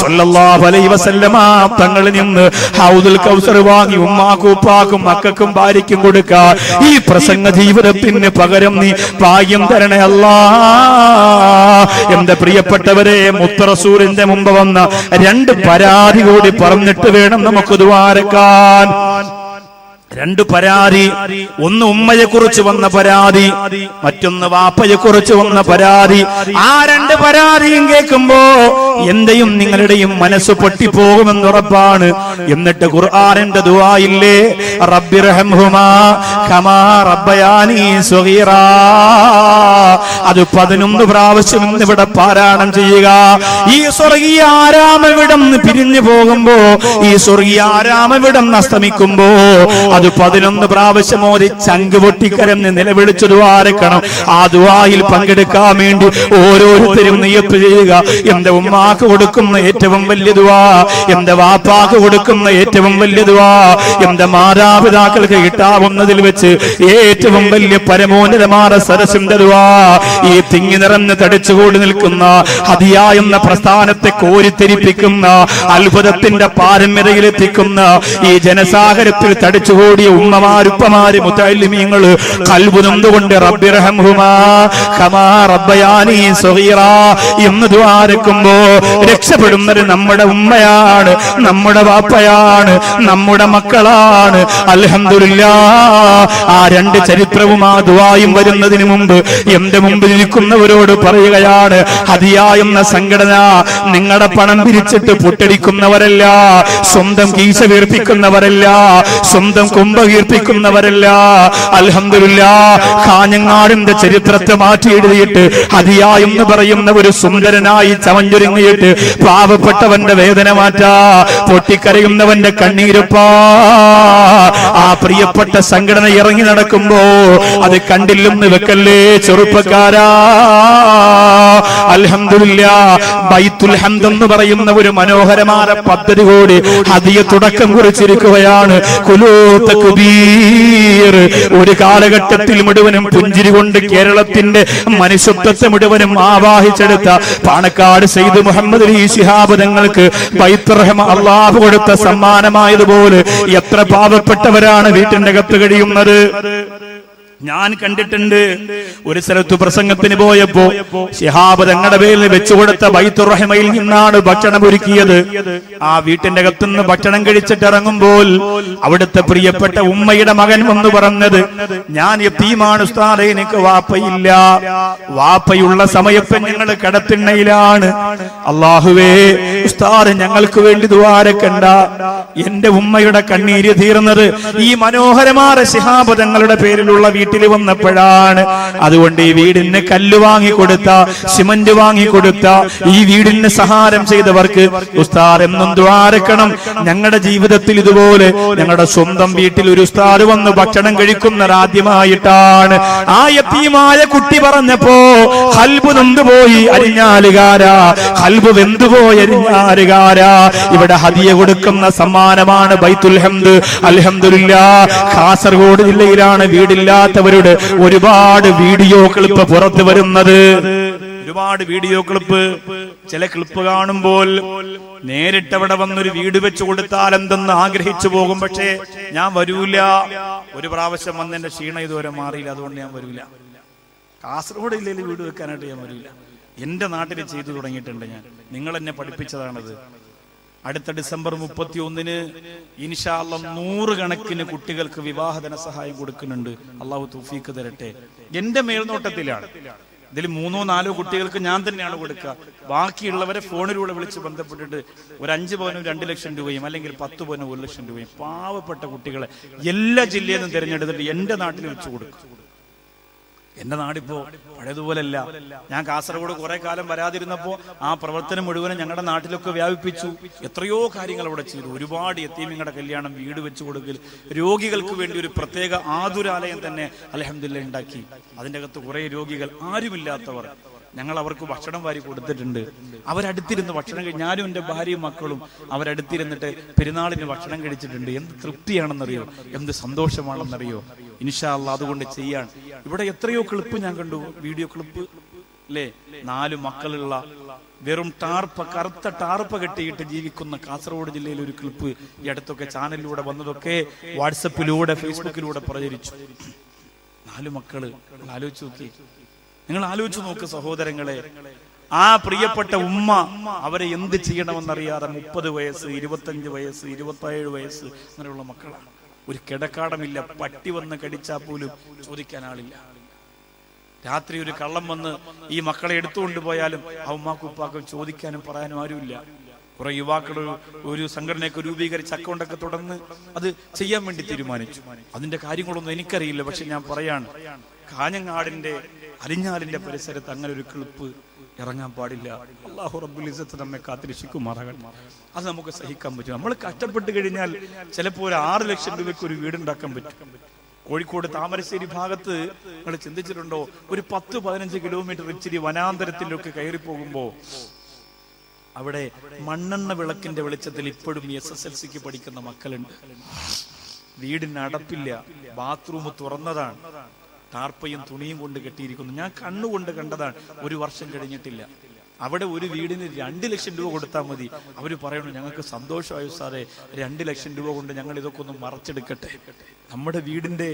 സല്ലല്ലാഹു അലൈഹി വസല്ലമ തങ്ങളിൽ നിന്ന് ഹൗദുൽ കൗസർ വാങ്ങി ഉമ്മാക്കും ഉപ്പാക്കും മക്കൾക്കും ഭാര്യയ്ക്കും കൊടുക്കാൻ ഈ പ്രസംഗ ജീവിതത്തിന് പകരം നീ ഭാഗ്യം തരണേ അല്ലാ. എന്റെ പ്രിയപ്പെട്ടവരെ, മുത്തറസൂലിന്റെ മുമ്പ് വന്ന രണ്ട് പരാതി കൂടി പറഞ്ഞിട്ട് വേണം നമുക്ക് ദുആരക്കാൻ. രണ്ട് പരാതി, ഒന്ന് ഉമ്മയെ കുറിച്ച് വന്ന പരാതി, മറ്റൊന്ന് വാപ്പയെ കുറിച്ച് വന്ന പരാതി. ആ രണ്ട് പരാതിയും കേൾക്കുമ്പോ എന്റെയും നിങ്ങളുടെയും മനസ്സ് പൊട്ടിപ്പോകുമെന്നുറപ്പാണ്. എന്നിട്ട് ഖുർആനിന്റെ ദുആയില്ലേ, റബ്ബിർഹംഹുമാ കമാ റബ്ബയാനി സഗീറാ, അത് 11 പ്രാവശ്യം ഇന്നിവിടെ പാരായണം ചെയ്യുക. ഈ സ്വർഗീയ ആരാമവിടം പിരിഞ്ഞു പോകുമ്പോ, ഈ സ്വർഗീയ ആരാമവിടം അസ്തമിക്കുമ്പോ അത് 11 പ്രാവശ്യം ഓതി ചങ്ക് പൊട്ടിക്കരന്ന് നിലവിളിച്ചു ദുആരക്കണം. ആ ദുആയിൽ പങ്കെടുക്കാൻ വേണ്ടി ഓരോരുത്തരും നിയ്യത്ത് ചെയ്യുക. എന്റെ ഉമ്മാക്ക് കൊടുക്കുന്ന ഏറ്റവും വലിയ ദുആ, എന്റെ വാപ്പാക്ക് കൊടുക്കുന്ന ഏറ്റവും വലിയ ദുആ, എന്റെ മാതാപിതാക്കൾക്ക് കിട്ടാവുന്നതിൽ വെച്ച് ഏറ്റവും വലിയ പരമോന്നതമായ സരസിന്റെ ദുആ, ഈ തിങ്ങി നിറഞ്ഞ് തടിച്ചുകൂടി നിൽക്കുന്ന ഹദിയ എന്ന പ്രസ്ഥാനത്തെ കോരിത്തെരിപ്പിക്കുന്ന, അത്ഭുതത്തിന്റെ പാരമ്യതയിലെത്തിക്കുന്ന ഈ ജനസാഗരത്തിൽ തടിച്ചുകൂടിയ ഉമ്മമാരുപ്പമാര് മുതഅല്ലിമീങ്ങള് ഖൽബ് നൊന്തുകൊണ്ട് റബ്ബിർഹംഹുമാ കമാ റബ്ബയാനി സഗീറാ എന്ന് ദുആരക്കുമ്പോ രക്ഷപ്പെടുന്നത് നമ്മുടെ ഉമ്മയാണ്, നമ്മുടെ വാപ്പയാണ്, നമ്മുടെ മക്കളാണ്. അൽഹംദുലില്ലാഹ്, ആ രണ്ട് ചരിത്രവും ആ ദുആയും വരുന്നതിന് മുമ്പ് എന്റെ മുമ്പിൽ ഇരിക്കുന്നവരോട് പറയുകയാണ്, ഹദിയ എന്ന സംഘടന നിങ്ങളുടെ പണം പിരിച്ചിട്ട് പൊട്ടടിക്കുന്നവരല്ല, സ്വന്തം കീശ വീർപ്പിക്കുന്നവരല്ല, സ്വന്തം കൊമ്പ കീർപ്പിക്കുന്നവരല്ല. അൽഹംദുലില്ലാഹ്, കാഞ്ഞങ്ങാടിന്റെ ചരിത്രത്തെ മാറ്റി എഴുതിയിട്ട് ഹദിയ എന്ന് പറയുന്ന ഒരു സുന്ദരനായി ചമഞ്ഞൊരുങ്ങിയിട്ട് പാവപ്പെട്ടവന്റെ വേദന മാറ്റാ, പൊട്ടിക്കരയുന്നവന്റെ കണ്ണീരപ്പാ, ആ പ്രിയപ്പെട്ട സംഘടന ഇറങ്ങി നടക്കുമ്പോ അത് കണ്ടില്ലെന്ന് വെക്കല്ലേ ചെറുപ്പക്കാരാ. അൽഹംദുലില്ലാഹ്, ബൈത്തുൽ ഹംദ് എന്ന് പറയുന്ന ഒരു മനോഹരമായ പദ്ധതി കൂടി ഹദിയ തുടക്കം കുറിച്ചിരിക്കുകയാണ്. കുലൂ തക്ബീർ, ഒരു കാലഘട്ടത്തിൽ മുഴുവനും പുഞ്ചിരി കൊണ്ട് കേരളത്തിന്റെ മനുഷ്യത്വത്തെ മുഴുവനും ആവാഹിച്ചെടുത്ത പാണക്കാട് സയ്യിദ് മുഹമ്മദ് അലി ശിഹാബ് തങ്ങൾക്ക് ബൈത്തുർ റഹ്മ അല്ലാഹു കൊടുത്ത സമ്മാനമായതുപോലെ എത്ര പാവപ്പെട്ടവരാണ് വീട്ടിന്റെ അകത്ത് കഴിയുന്നത്. ഞാൻ കണ്ടിട്ടുണ്ട്. ഒരു സ്ഥലത്ത് പ്രസംഗത്തിന് പോയപ്പോ ശിഹാബ് തങ്ങളുടെ പേരിൽ വെച്ചുകൊടുത്ത ബൈത്തുർ റഹ്മയിൽ നിന്നാണ് ഭക്ഷണം ഒരുക്കിയത്. ആ വീട്ടിന്റെ അകത്തുനിന്ന് ഭക്ഷണം കഴിച്ചിട്ട് ഇറങ്ങുമ്പോൾ അവിടുത്തെ പ്രിയപ്പെട്ട ഉമ്മയുടെ മകൻ വന്ന് പറഞ്ഞത്, ഞാൻ യതീമാണ് ഉസ്താദേ, എനിക്ക് വാപ്പയില്ല. വാപ്പയുള്ള സമയത്ത് ഞങ്ങൾ കടത്തിണ്ണയിലാണ്. അല്ലാഹുവേ ഉസ്താദ് ഞങ്ങൾക്ക് വേണ്ടി ദുആരക്കണ്ട. എന്റെ ഉമ്മയുടെ കണ്ണീര് തീർന്നത് ഈ മനോഹരമായ ശിഹാബ് തങ്ങളുടെ പേരിലുള്ള വീട്ടിൽ വന്നപ്പോഴാണ്. അതുകൊണ്ട് ഈ വീടിന് കല്ല് വാങ്ങിക്കൊടുത്ത, സിമന്റ് വാങ്ങിക്കൊടുത്ത, ഈ വീടിന് സഹായം ചെയ്തവർക്ക് ഉസ്താദ് എന്നും ദ്വാരക്കണം. ഞങ്ങളുടെ ജീവിതത്തിൽ ഇതുപോലെ ഞങ്ങളുടെ സ്വന്തം വീട്ടിൽ ഒരു ഉസ്താദ് വന്ന് ഭക്ഷണം കഴിക്കുന്നത് ആദ്യമായിട്ടാണ്. ആ യതീമായ കുട്ടി പറഞ്ഞപ്പോ ഖൽബ് നൊന്തുപോയി. അരിഞ്ഞാലുകാരാ, ഖൽബ് വെന്തുപോയി അരിഞ്ഞാലുകാരാ. ഇവിടെ ഹദിയ കൊടുക്കുന്ന സമ്മാനമാണ് ബൈത്തുൽ ഹംദ്. അൽഹംദുലില്ലാഹ്. കാസർഗോഡ് ജില്ലയിലാണ് വീടില്ലാത്തവരുടെ ഒരുപാട് വീഡിയോ ക്ലിപ്പ് പുറത്തു വരുന്നത്. ഒരുപാട് വീഡിയോ ക്ലിപ്പ്. ചില ക്ലിപ്പ് കാണുമ്പോൾ നേരിട്ട് അവിടെ വന്നൊരു വീട് വെച്ച് കൊടുത്താൽ എന്തെന്ന് ആഗ്രഹിച്ചു പോകും. പക്ഷേ ഞാൻ വരൂല. ഒരു പ്രാവശ്യം വന്നെന്റെ ക്ഷീണം ഇതുവരെ മാറിയില്ല, അതുകൊണ്ട് ഞാൻ വരൂല. കാസർഗോഡ് ജില്ലയിൽ വീട് വെക്കാനായിട്ട് ഞാൻ വരൂല. എന്റെ നാട്ടിൽ ചെയ്തു തുടങ്ങിയിട്ടുണ്ട് ഞാൻ. നിങ്ങൾ എന്നെ പഠിപ്പിച്ചതാണത്. അടുത്ത ഡിസംബർ 31 ഇൻഷാ അല്ലാഹ് 100 കണക്കിന് കുട്ടികൾക്ക് വിവാഹ ധനസഹായം കൊടുക്കുന്നുണ്ട്. അള്ളാഹു തൗഫീഖ് തരട്ടെ. എന്റെ മേൽനോട്ടത്തിലാണ്. ഇതിൽ 3-4 കുട്ടികൾക്ക് ഞാൻ തന്നെയാണ് കൊടുക്കുക. ബാക്കിയുള്ളവരെ ഫോണിലൂടെ വിളിച്ച് ബന്ധപ്പെട്ടിട്ട് ഒരു 5 പവനും 2 ലക്ഷം രൂപയും അല്ലെങ്കിൽ 10 പവനും 1 ലക്ഷം രൂപയും പാവപ്പെട്ട കുട്ടികളെ എല്ലാ ജില്ലയിൽ നിന്നും തിരഞ്ഞെടുത്തിട്ട് എന്റെ നാട്ടിൽ വെച്ച് കൊടുക്കും. എന്റെ നാടിപ്പോ പഴയതുപോലല്ല. ഞാൻ കാസർഗോഡ് കുറെ കാലം വരാതിരുന്നപ്പോ ആ പ്രവർത്തനം മുഴുവനും ഞങ്ങളുടെ നാട്ടിലൊക്കെ വ്യാപിപ്പിച്ചു. എത്രയോ കാര്യങ്ങൾ അവിടെ ചെയ്തു. ഒരുപാട് യതീമിങ്ങളുടെ കല്യാണം, വീട് വെച്ചു കൊടുക്കൽ, രോഗികൾക്ക് വേണ്ടി ഒരു പ്രത്യേക ആതുരാലയം തന്നെ അൽഹംദുലില്ലാഹ് ഉണ്ടാക്കി. അതിൻ്റെ അകത്ത് കുറെ രോഗികൾ, ആരുമില്ലാത്തവർ, ഞങ്ങൾ അവർക്ക് ഭക്ഷണം വാരി കൊടുത്തിട്ടുണ്ട്. അവരടുത്തിരുന്ന് ഭക്ഷണം കഴിച്ച്, ഞാനും എൻ്റെ ഭാര്യയും മക്കളും അവരടുത്തിരുന്നിട്ട് പെരുന്നാളിന് ഭക്ഷണം കഴിച്ചിട്ടുണ്ട്. എന്ത് തൃപ്തിയാണെന്നറിയോ, എന്ത് സന്തോഷമാണെന്നറിയോ. ഇൻഷാ അല്ലാഹ് അതുകൊണ്ട് ചെയ്യാൻ. ഇവിടെ എത്രയോ ക്ലിപ്പ് ഞാൻ കണ്ടു, വീഡിയോ ക്ലിപ്പ് അല്ലേ. 4 മക്കളുള്ള വെറും ടാർപ്പ, കറുത്ത ടാർപ്പ കെട്ടിയിട്ട് ജീവിക്കുന്ന കാസർഗോഡ് ജില്ലയിലെ ഒരു ക്ലിപ്പ് ഈ അടുത്തൊക്കെ ചാനലിലൂടെ വന്നതൊക്കെ വാട്സപ്പിലൂടെ ഫേസ്ബുക്കിലൂടെ പ്രചരിച്ചു. 4 മക്കള്. ആലോചിച്ച് നോക്കി, നിങ്ങൾ ആലോചിച്ച് നോക്ക് സഹോദരങ്ങളെ. ആ പ്രിയപ്പെട്ട ഉമ്മ അവരെ എന്ത് ചെയ്യണമെന്നറിയാതെ 30 വയസ്സ്, 25 വയസ്സ്, 27 വയസ്സ് അങ്ങനെയുള്ള മക്കളാണ്. ഒരു കിടക്കാടമില്ല. പട്ടി വന്ന് കടിച്ചാൽ പോലും ചോദിക്കാൻ ആളില്ല. രാത്രി ഒരു കള്ളം വന്ന് ഈ മക്കളെ എടുത്തുകൊണ്ട് പോയാലും ആ ഉമ്മാക്കും ഉപ്പാക്കും ചോദിക്കാനും പറയാനും ആരുമില്ല. കുറെ യുവാക്കൾ ഒരു സംഘടനയൊക്കെ രൂപീകരിച്ച് അക്കൗണ്ടൊക്കെ തുടർന്ന് അത് ചെയ്യാൻ വേണ്ടി തീരുമാനിച്ചു. അതിന്റെ കാര്യങ്ങളൊന്നും എനിക്കറിയില്ല. പക്ഷെ ഞാൻ പറയാണ്, കാഞ്ഞങ്ങാടിന്റെ അരിഞ്ഞാലിന്റെ പരിസരത്ത് അങ്ങനെ ഒരു ക്ലിപ്പ് ഇറങ്ങാൻ പാടില്ല. അല്ലാഹു റബ്ബുൽ ഇസ്സത്ത് നമ്മെ കാത്തിരക്ഷിക്കുമാറാകട്ടെ. അത് നമുക്ക് സഹിക്കാൻ പറ്റും. നമ്മൾ കഷ്ടപ്പെട്ട് കഴിഞ്ഞാൽ ചിലപ്പോൾ ഒരു 6 ലക്ഷം രൂപയ്ക്ക് ഒരു വീടുണ്ടാക്കാൻ പറ്റും. കോഴിക്കോട് താമരശ്ശേരി ഭാഗത്ത് നിങ്ങൾ ചിന്തിച്ചിട്ടുണ്ടോ, ഒരു 10-15 കിലോമീറ്റർ ഇച്ചിരി വനാന്തരത്തിലൊക്കെ കയറി പോകുമ്പോ അവിടെ മണ്ണെണ്ണ വിളക്കിന്റെ വെളിച്ചത്തിൽ ഇപ്പോഴും SSLCക്ക് പഠിക്കുന്ന മക്കളുണ്ട്. വീടിന് അടപ്പില്ല, ബാത്റൂം തുറന്നതാണ്, ടാർപ്പയും തുണിയും കൊണ്ട് കെട്ടിയിരിക്കുന്നു. ഞാൻ കണ്ണുകൊണ്ട് കണ്ടതാണ്. 1 വർഷം കഴിഞ്ഞിട്ടില്ല. അവിടെ ഒരു വീടിന് 2 ലക്ഷം രൂപ കൊടുത്താൽ മതി. അവർ പറയണു, ഞങ്ങൾക്ക് സന്തോഷമായി സാറേ, 2 ലക്ഷം രൂപ കൊണ്ട് ഞങ്ങൾ ഇതൊക്കെ ഒന്ന് മറച്ചെടുക്കട്ടെ. നമ്മുടെ വീടിന്റെ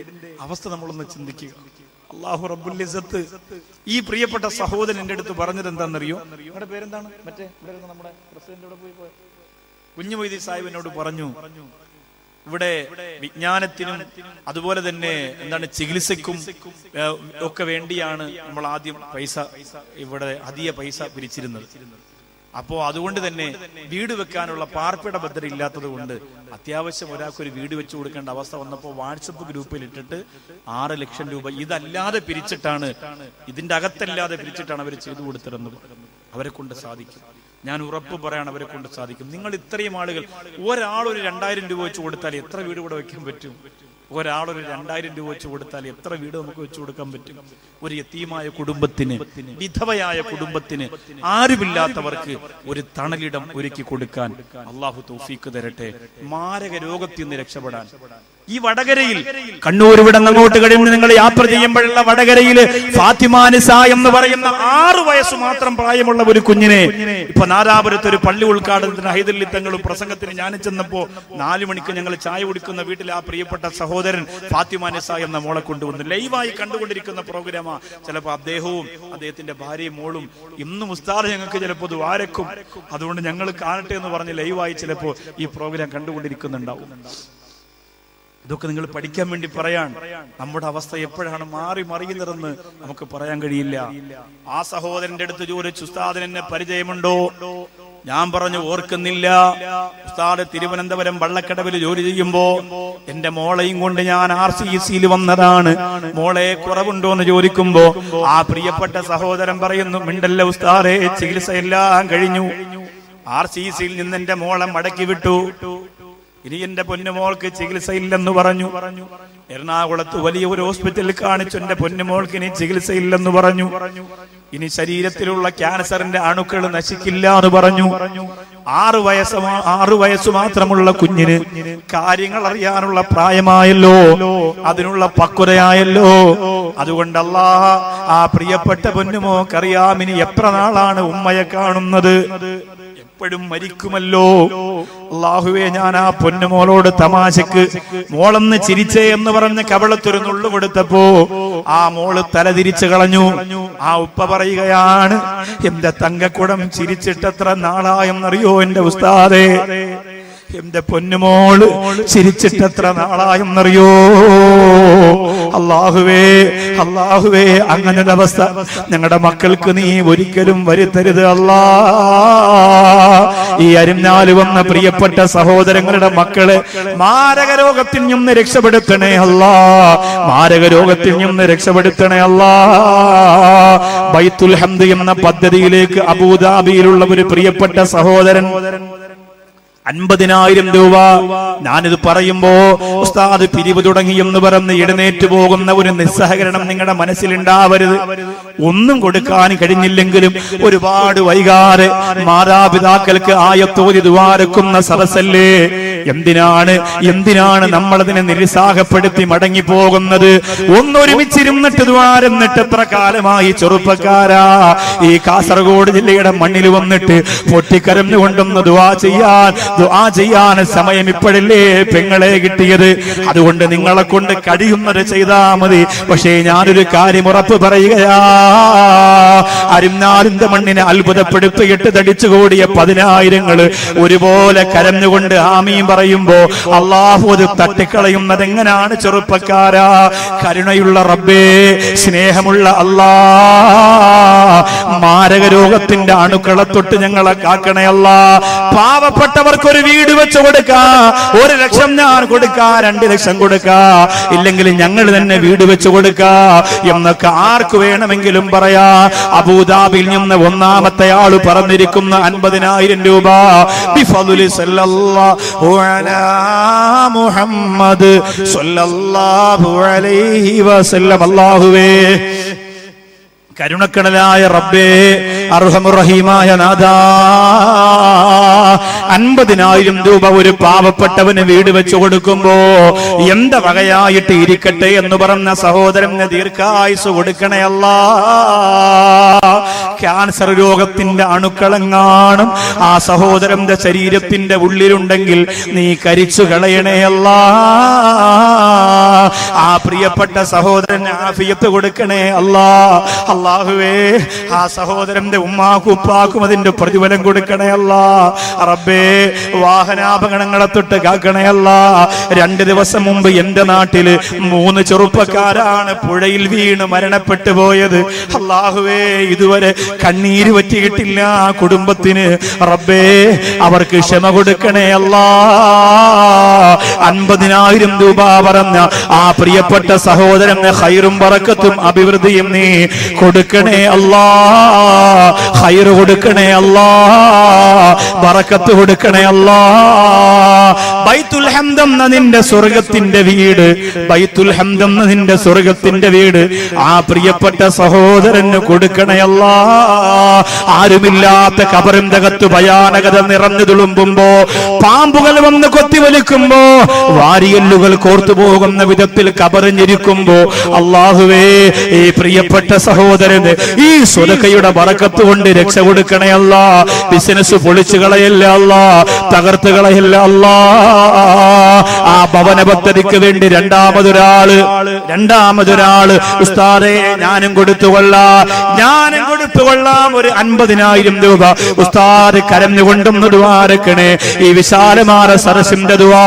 അവസ്ഥ നമ്മളൊന്ന് ചിന്തിക്കുക. അല്ലാഹു റബ്ബുൽ ഇസ്സത്ത് ഈ പ്രിയപ്പെട്ട സഹോദരൻ എന്റെ അടുത്ത് പറഞ്ഞത് എന്താണെന്നറിയോ? നമ്മുടെ പേരെന്താണ്? മറ്റേ നമ്മുടെ പ്രസിഡന്റ് പോയി കുഞ്ഞു മൊയ്തീൻ സാഹിബിനോട് പറഞ്ഞു, ഇവിടെ വിജ്ഞാനത്തിനും അതുപോലെ തന്നെ എന്താണ് ചികിത്സക്കും ഒക്കെ വേണ്ടിയാണ് നമ്മൾ ആദ്യം പൈസ, ഇവിടെ അധിക പൈസ പിരിച്ചിരുന്നത്. അപ്പോ അതുകൊണ്ട് തന്നെ വീട് വെക്കാനുള്ള പാർപ്പിട ഭദ്രത ഇല്ലാത്തത് കൊണ്ട് അത്യാവശ്യം ഒരാൾക്കൊരു വീട് വെച്ചു കൊടുക്കേണ്ട അവസ്ഥ വന്നപ്പോൾ വാട്സപ്പ് ഗ്രൂപ്പിൽ ഇട്ടിട്ട് 6 ലക്ഷം രൂപ ഇതല്ലാതെ പിരിച്ചിട്ടാണ്, ഇതിന്റെ അകത്തല്ലാതെ പിരിച്ചിട്ടാണ് അവർ ചെയ്തു കൊടുത്തിരുന്നത്. അവരെ കൊണ്ട് സാധിക്കും. ഞാൻ ഉറപ്പ് പറയാണ്, അവരെ കൊണ്ട് സാധിക്കും. നിങ്ങൾ ഇത്രയും ആളുകൾ, ഒരാളൊരു 2000 രൂപ വെച്ച് കൊടുത്താൽ എത്ര വീട് ഇവിടെ വെക്കാൻ പറ്റും? ഒരാളൊരു 2000 രൂപ വെച്ച് കൊടുത്താൽ എത്ര വീട് നമുക്ക് വെച്ചു കൊടുക്കാൻ പറ്റും? ഒരു യതീമായ കുടുംബത്തിന്, വിധവയായ കുടുംബത്തിന്, ആരുമില്ലാത്തവർക്ക് ഒരു തണലിടം ഒരുക്കി കൊടുക്കാൻ അള്ളാഹു തൗഫീഖ് തരട്ടെ. മാരക രോഗത്തിൽ നിന്ന് രക്ഷപ്പെടാൻ ഈ വടകരയിൽ, കണ്ണൂർ ഇവിടെ അങ്ങോട്ട് കഴിഞ്ഞ് നിങ്ങൾ യാത്ര ചെയ്യുമ്പോഴുള്ള വടകരയിൽ ഫാത്തിമ നിസ എന്ന് പറയുന്ന 6 വയസ്സ് മാത്രം പ്രായമുള്ള ഒരു കുഞ്ഞിനെ ഇപ്പൊ നാദാപുരത്ത് ഒരു പള്ളി ഉദ്ഘാടനത്തിന് ഹൈദരലി തങ്ങളും പ്രസംഗത്തിന് ഞാൻ ചെന്നപ്പോ 4 മണിക്ക് ഞങ്ങൾ ചായ കുടിക്കുന്ന വീട്ടിൽ ആ പ്രിയപ്പെട്ട സഹോദരൻ സഹോദരൻ ഫാത്തിമ നിസ എന്ന മോളെ കൊണ്ടുവന്നു. ലൈവായി കണ്ടുകൊണ്ടിരിക്കുന്ന പ്രോഗ്രാമാ. ചിലപ്പോൾ അദ്ദേഹവും അദ്ദേഹത്തിന്റെ ഭാര്യയും മോളും ഇന്നും ഉസ്താദ് ഞങ്ങൾക്ക് ചിലപ്പോൾ ഇത് വാരക്കും, അതുകൊണ്ട് ഞങ്ങൾ കാണട്ടെ എന്ന് പറഞ്ഞ് ലൈവായി ചിലപ്പോൾ ഈ പ്രോഗ്രാം കണ്ടുകൊണ്ടിരിക്കുന്നുണ്ടാവും. ഇതൊക്കെ നിങ്ങൾ പഠിക്കാൻ വേണ്ടി പറയാൻ. നമ്മുടെ അവസ്ഥ എപ്പോഴാണ് മാറി മറിയുന്നതെന്ന് നമുക്ക് പറയാൻ കഴിയില്ല. ആ സഹോദരന്റെ അടുത്ത് ചോദിച്ചു, ഉസ്താദിന് എന്നെ പരിചയമുണ്ടോ? ഞാൻ പറഞ്ഞു, ഓർക്കുന്നില്ല. ഉസ്താദ് തിരുവനന്തപുരം വള്ളക്കടവിൽ ജോലി ചെയ്യുമ്പോ എന്റെ മോളെയും കൊണ്ട് ഞാൻ RCCയിൽ വന്നതാണ്, മോളെ കുറവുണ്ടോ എന്ന് ചോദിക്കുമ്പോ ആ പ്രിയപ്പെട്ട സഹോദരൻ പറയുന്നു, മിണ്ടല്ല ഉസ്താദേ, ചികിത്സയെല്ലാം കഴിഞ്ഞു. RCCയിൽ നിന്ന് എന്റെ മോളെ മടക്കി വിട്ടു. ഇനി എന്റെ പൊന്നുമോൾക്ക് ചികിത്സയില്ലെന്ന് പറഞ്ഞു. എറണാകുളത്ത് വലിയ ഒരു ഹോസ്പിറ്റലിൽ കാണിച്ചു, എന്റെ പൊന്നുമോൾക്ക് ഇനി ചികിത്സയില്ലെന്ന് പറഞ്ഞു. ഇനി ശരീരത്തിലുള്ള ക്യാൻസറിന്റെ അണുക്കൾ നശിക്കില്ല എന്ന് പറഞ്ഞു. 6 വയസ്സ് മാത്രമുള്ള കുഞ്ഞിന് കാര്യങ്ങൾ അറിയാനുള്ള പ്രായമായല്ലോ, അതിനുള്ള പക്വതയായല്ലോ. അതുകൊണ്ട് അല്ലാഹ് ആ പ്രിയപ്പെട്ട പൊന്നുമോക്കറിയാം ഇനി എത്ര നാളാണ് ഉമ്മയെ കാണുന്നത്, എപ്പോഴും മരിക്കുമല്ലോ. അല്ലാഹുവേ, ഞാൻ ആ പൊന്നുമോളോട് തമാശക്ക് മോളെന്ന് ചിരിച്ചേ എന്ന് പറഞ്ഞ് കവളത്തൊരു നുള്ളു കൊടുത്തപ്പോ ആ മോള് തലതിരിച്ചു കളഞ്ഞു. ആ ഉപ്പ പറയുകയാണ്, എന്റെ തങ്കക്കുടം ചിരിച്ചിട്ടെത്ര നാളായെന്നറിയോ എന്റെ ഉസ്താദേ, എന്റെ പൊന്നുമോള് ചിരിച്ചിട്ടെത്ര നാളായെന്നറിയോ. അല്ലാഹുവേ, അല്ലാഹുവേ, അങ്ങനൊരു അവസ്ഥ ഞങ്ങളുടെ മക്കൾക്ക് നീ ഒരിക്കലും വരുത്തരുത് അല്ലാ. ഈ അരിഞ്ഞാല് വന്ന പ്രിയപ്പെട്ട സഹോദരങ്ങളുടെ മക്കളെ മാരക രോഗത്തിൽ നിന്ന് രക്ഷപ്പെടുത്തണേ അല്ലാ, മാരക രോഗത്തിൽ നിന്ന് രക്ഷപ്പെടുത്തണേ അല്ലാ. ബൈത്തുൽ ഹംദ് എന്ന പദ്ധതിയിലേക്ക് അബൂദാബിയിലുള്ള ഒരു പ്രിയപ്പെട്ട സഹോദരൻ 50,000 രൂപ. ഞാനിത് പറയുമ്പോ ഉസ്താദ് പിരിവ് തുടങ്ങി എന്ന് പറഞ്ഞ് എഴുന്നേറ്റ് പോകുന്ന ഒരു നിസ്സഹകരണം നിങ്ങളുടെ മനസ്സിലുണ്ടാവരുത്. ഒന്നും കൊടുക്കാൻ കഴിഞ്ഞില്ലെങ്കിലും ഒരുപാട് വൈകാതെ മാതാപിതാക്കൾക്ക് ആയത്തോതി ദുആരക്കുന്ന സദസ്സല്ലേ. എന്തിനാണ് നമ്മളതിനെ നിരുത്സാഹപ്പെടുത്തി മടങ്ങിപ്പോകുന്നത്? ഒന്നൊരുമിച്ചിരുന്നിട്ട് ദ്വാരന്നിട്ട് എത്ര കാലമായി ചെറുപ്പക്കാരാ ഈ കാസർഗോഡ് ജില്ലയുടെ മണ്ണിൽ വന്നിട്ട് പൊട്ടിക്കരഞ്ഞുകൊണ്ടൊന്ന് ദുആ ചെയ്യാൻ സമയം ഇപ്പോഴല്ലേ പെങ്ങളെ കിട്ടിയത്. അതുകൊണ്ട് നിങ്ങളെ കൊണ്ട് കഴിയുന്നത് ചെയ്താ മതി. പക്ഷേ ഞാനൊരു കാര്യം ഉറപ്പ് പറയുകയാ, അരിഞ്ഞാലിന്റെ മണ്ണിനെ അത്ഭുതപ്പെടുത്തിയിട്ട് തടിച്ചു കൂടിയ 10,000 ഒരുപോലെ കരഞ്ഞുകൊണ്ട് ആമീൻ പറയുമ്പോ അല്ലാഹു അത് തട്ടിക്കളയുന്നത് എങ്ങനെയാണ് ചെറുപ്പക്കാരാ? കരുണയുള്ള റബ്ബേ, സ്നേഹമുള്ള അല്ലാ, മാരക രോഗത്തിന്റെ അണുക്കളെ തൊട്ട് ഞങ്ങളെ കാക്കണേ അല്ലാ. പാവപ്പെട്ടവർക്ക് ഒരു വീട് വെച്ച് കൊടുക്കാ, 1 ലക്ഷം ഞാൻ കൊടുക്കാ, 2 ലക്ഷം കൊടുക്കാ, ഇല്ലെങ്കിൽ ഞങ്ങൾ തന്നെ വീട് വെച്ച് കൊടുക്കാ എന്നൊക്കെ ആർക്ക് വേണമെങ്കിലും പറയാ. അബൂദാബിയിൽ നിന്ന് ഒന്നാമത്തെ ആള് പറഞ്ഞിരിക്കുന്ന 50,000 രൂപ ബിഫദ്ലി സല്ലല്ലാഹു അലാ മുഹമ്മദ് സല്ലല്ലാഹു അലൈഹി വസല്ലം. അല്ലാഹുവേ, കരുണക്കടലായ റബ്ബേ, അർഹമുർ റഹീമായ നാഥാ, 50,000 രൂപ ഒരു പാവപ്പെട്ടവന് വീട് വെച്ച് കൊടുക്കുമ്പോ എന്റെ വകയായിട്ട് ഇരിക്കട്ടെ എന്ന് പറഞ്ഞ സഹോദരന് ദീർഘായുസ് കൊടുക്കണേ അല്ലാ. ക്യാൻസർ രോഗത്തിന്റെ അണുക്കളെങ്ങാനും ആ സഹോദരന്റെ ശരീരത്തിന്റെ ഉള്ളിലുണ്ടെങ്കിൽ നീ കരിച്ചു കളയണേ അല്ലാ. ആ പ്രിയപ്പെട്ട സഹോദരന് ആഫിയത്ത് കൊടുക്കണേ അല്ലാ. അല്ലാഹുവേ, ആ സഹോദരന്റെ ഉമ്മാക്കും ഉപ്പാക്കും അതിന്റെ പ്രതിഫലം കൊടുക്കണേ അല്ലാ. റബ്ബേ, വാഹനാപകടങ്ങളെ തൊട്ട് കാക്കണേ അല്ലാ. 2 ദിവസം മുമ്പ് എന്റെ നാട്ടില് 3 ചെറുപ്പക്കാരാണ് പുഴയിൽ വീണ് മരണപ്പെട്ടു പോയത്. അല്ലാഹുവേ, ഇതുവരെ കണ്ണീര് പറ്റിയിട്ടില്ല ആ കുടുംബത്തിന്. റബ്ബേ, അവർക്ക് ക്ഷമ കൊടുക്കണേ അല്ലാ. 50,000 രൂപ പറഞ്ഞ ആ പ്രിയപ്പെട്ട സഹോദരന് ഖൈറും ബറക്കത്തും അഭിവൃദ്ധിയും നീ കൊടുക്കണേ അല്ലാ. ഖൈർ കൊടുക്കണേ അല്ലാ, ബറക്കത്ത് കൊടുക്കണേ അല്ലാ. ബൈത്തുൽ ഹംദ് എന്ന നിന്റെ സ്വർഗത്തിന്റെ വീട്, ബൈത്തുൽ ഹംദ് എന്ന നിന്റെ സ്വർഗത്തിന്റെ വീട് ആ പ്രിയപ്പെട്ട സഹോദരന് കൊടുക്കണേ അല്ലാ. ആരുമില്ലാത്ത ഖബറിന്റെ അകത്ത് ഭയാനകത നിറഞ്ഞു തുളുമ്പുമ്പോ, പാമ്പുകൾ വന്ന് കൊത്തിവലിക്കുമ്പോ, വാരിയല്ലുകൾ കോർത്തു പോകുന്ന വിധത്തിൽ ഖബറിഞ്ഞിരിക്കുമ്പോ, അല്ലാഹുവേ, ഈ പ്രിയപ്പെട്ട സഹോദരന് ഈ സ്വതക്കയുടെ ബറക്കത്ത് ബറക്കത്ത് കൊണ്ട് രക്ഷ കൊടുക്കണേ അല്ലാ. ബിസിനസ് പൊളിച്ചു കളയല്ല അല്ലാ, തകർത്ത് കളയല്ല അല്ലാ. ആ ഭവന പദ്ധതിക്ക് വേണ്ടി രണ്ടാമതൊരാള് ഉസ്താദേ ഞാനും കൊടുത്തുകൊള്ളാം ഒരു 50,000 രൂപ ഉസ്താദ് കരഞ്ഞുകൊണ്ടും ദുആ രക്കണേ. ഈ വിശാലമായ സരസിന്റെ ദുആ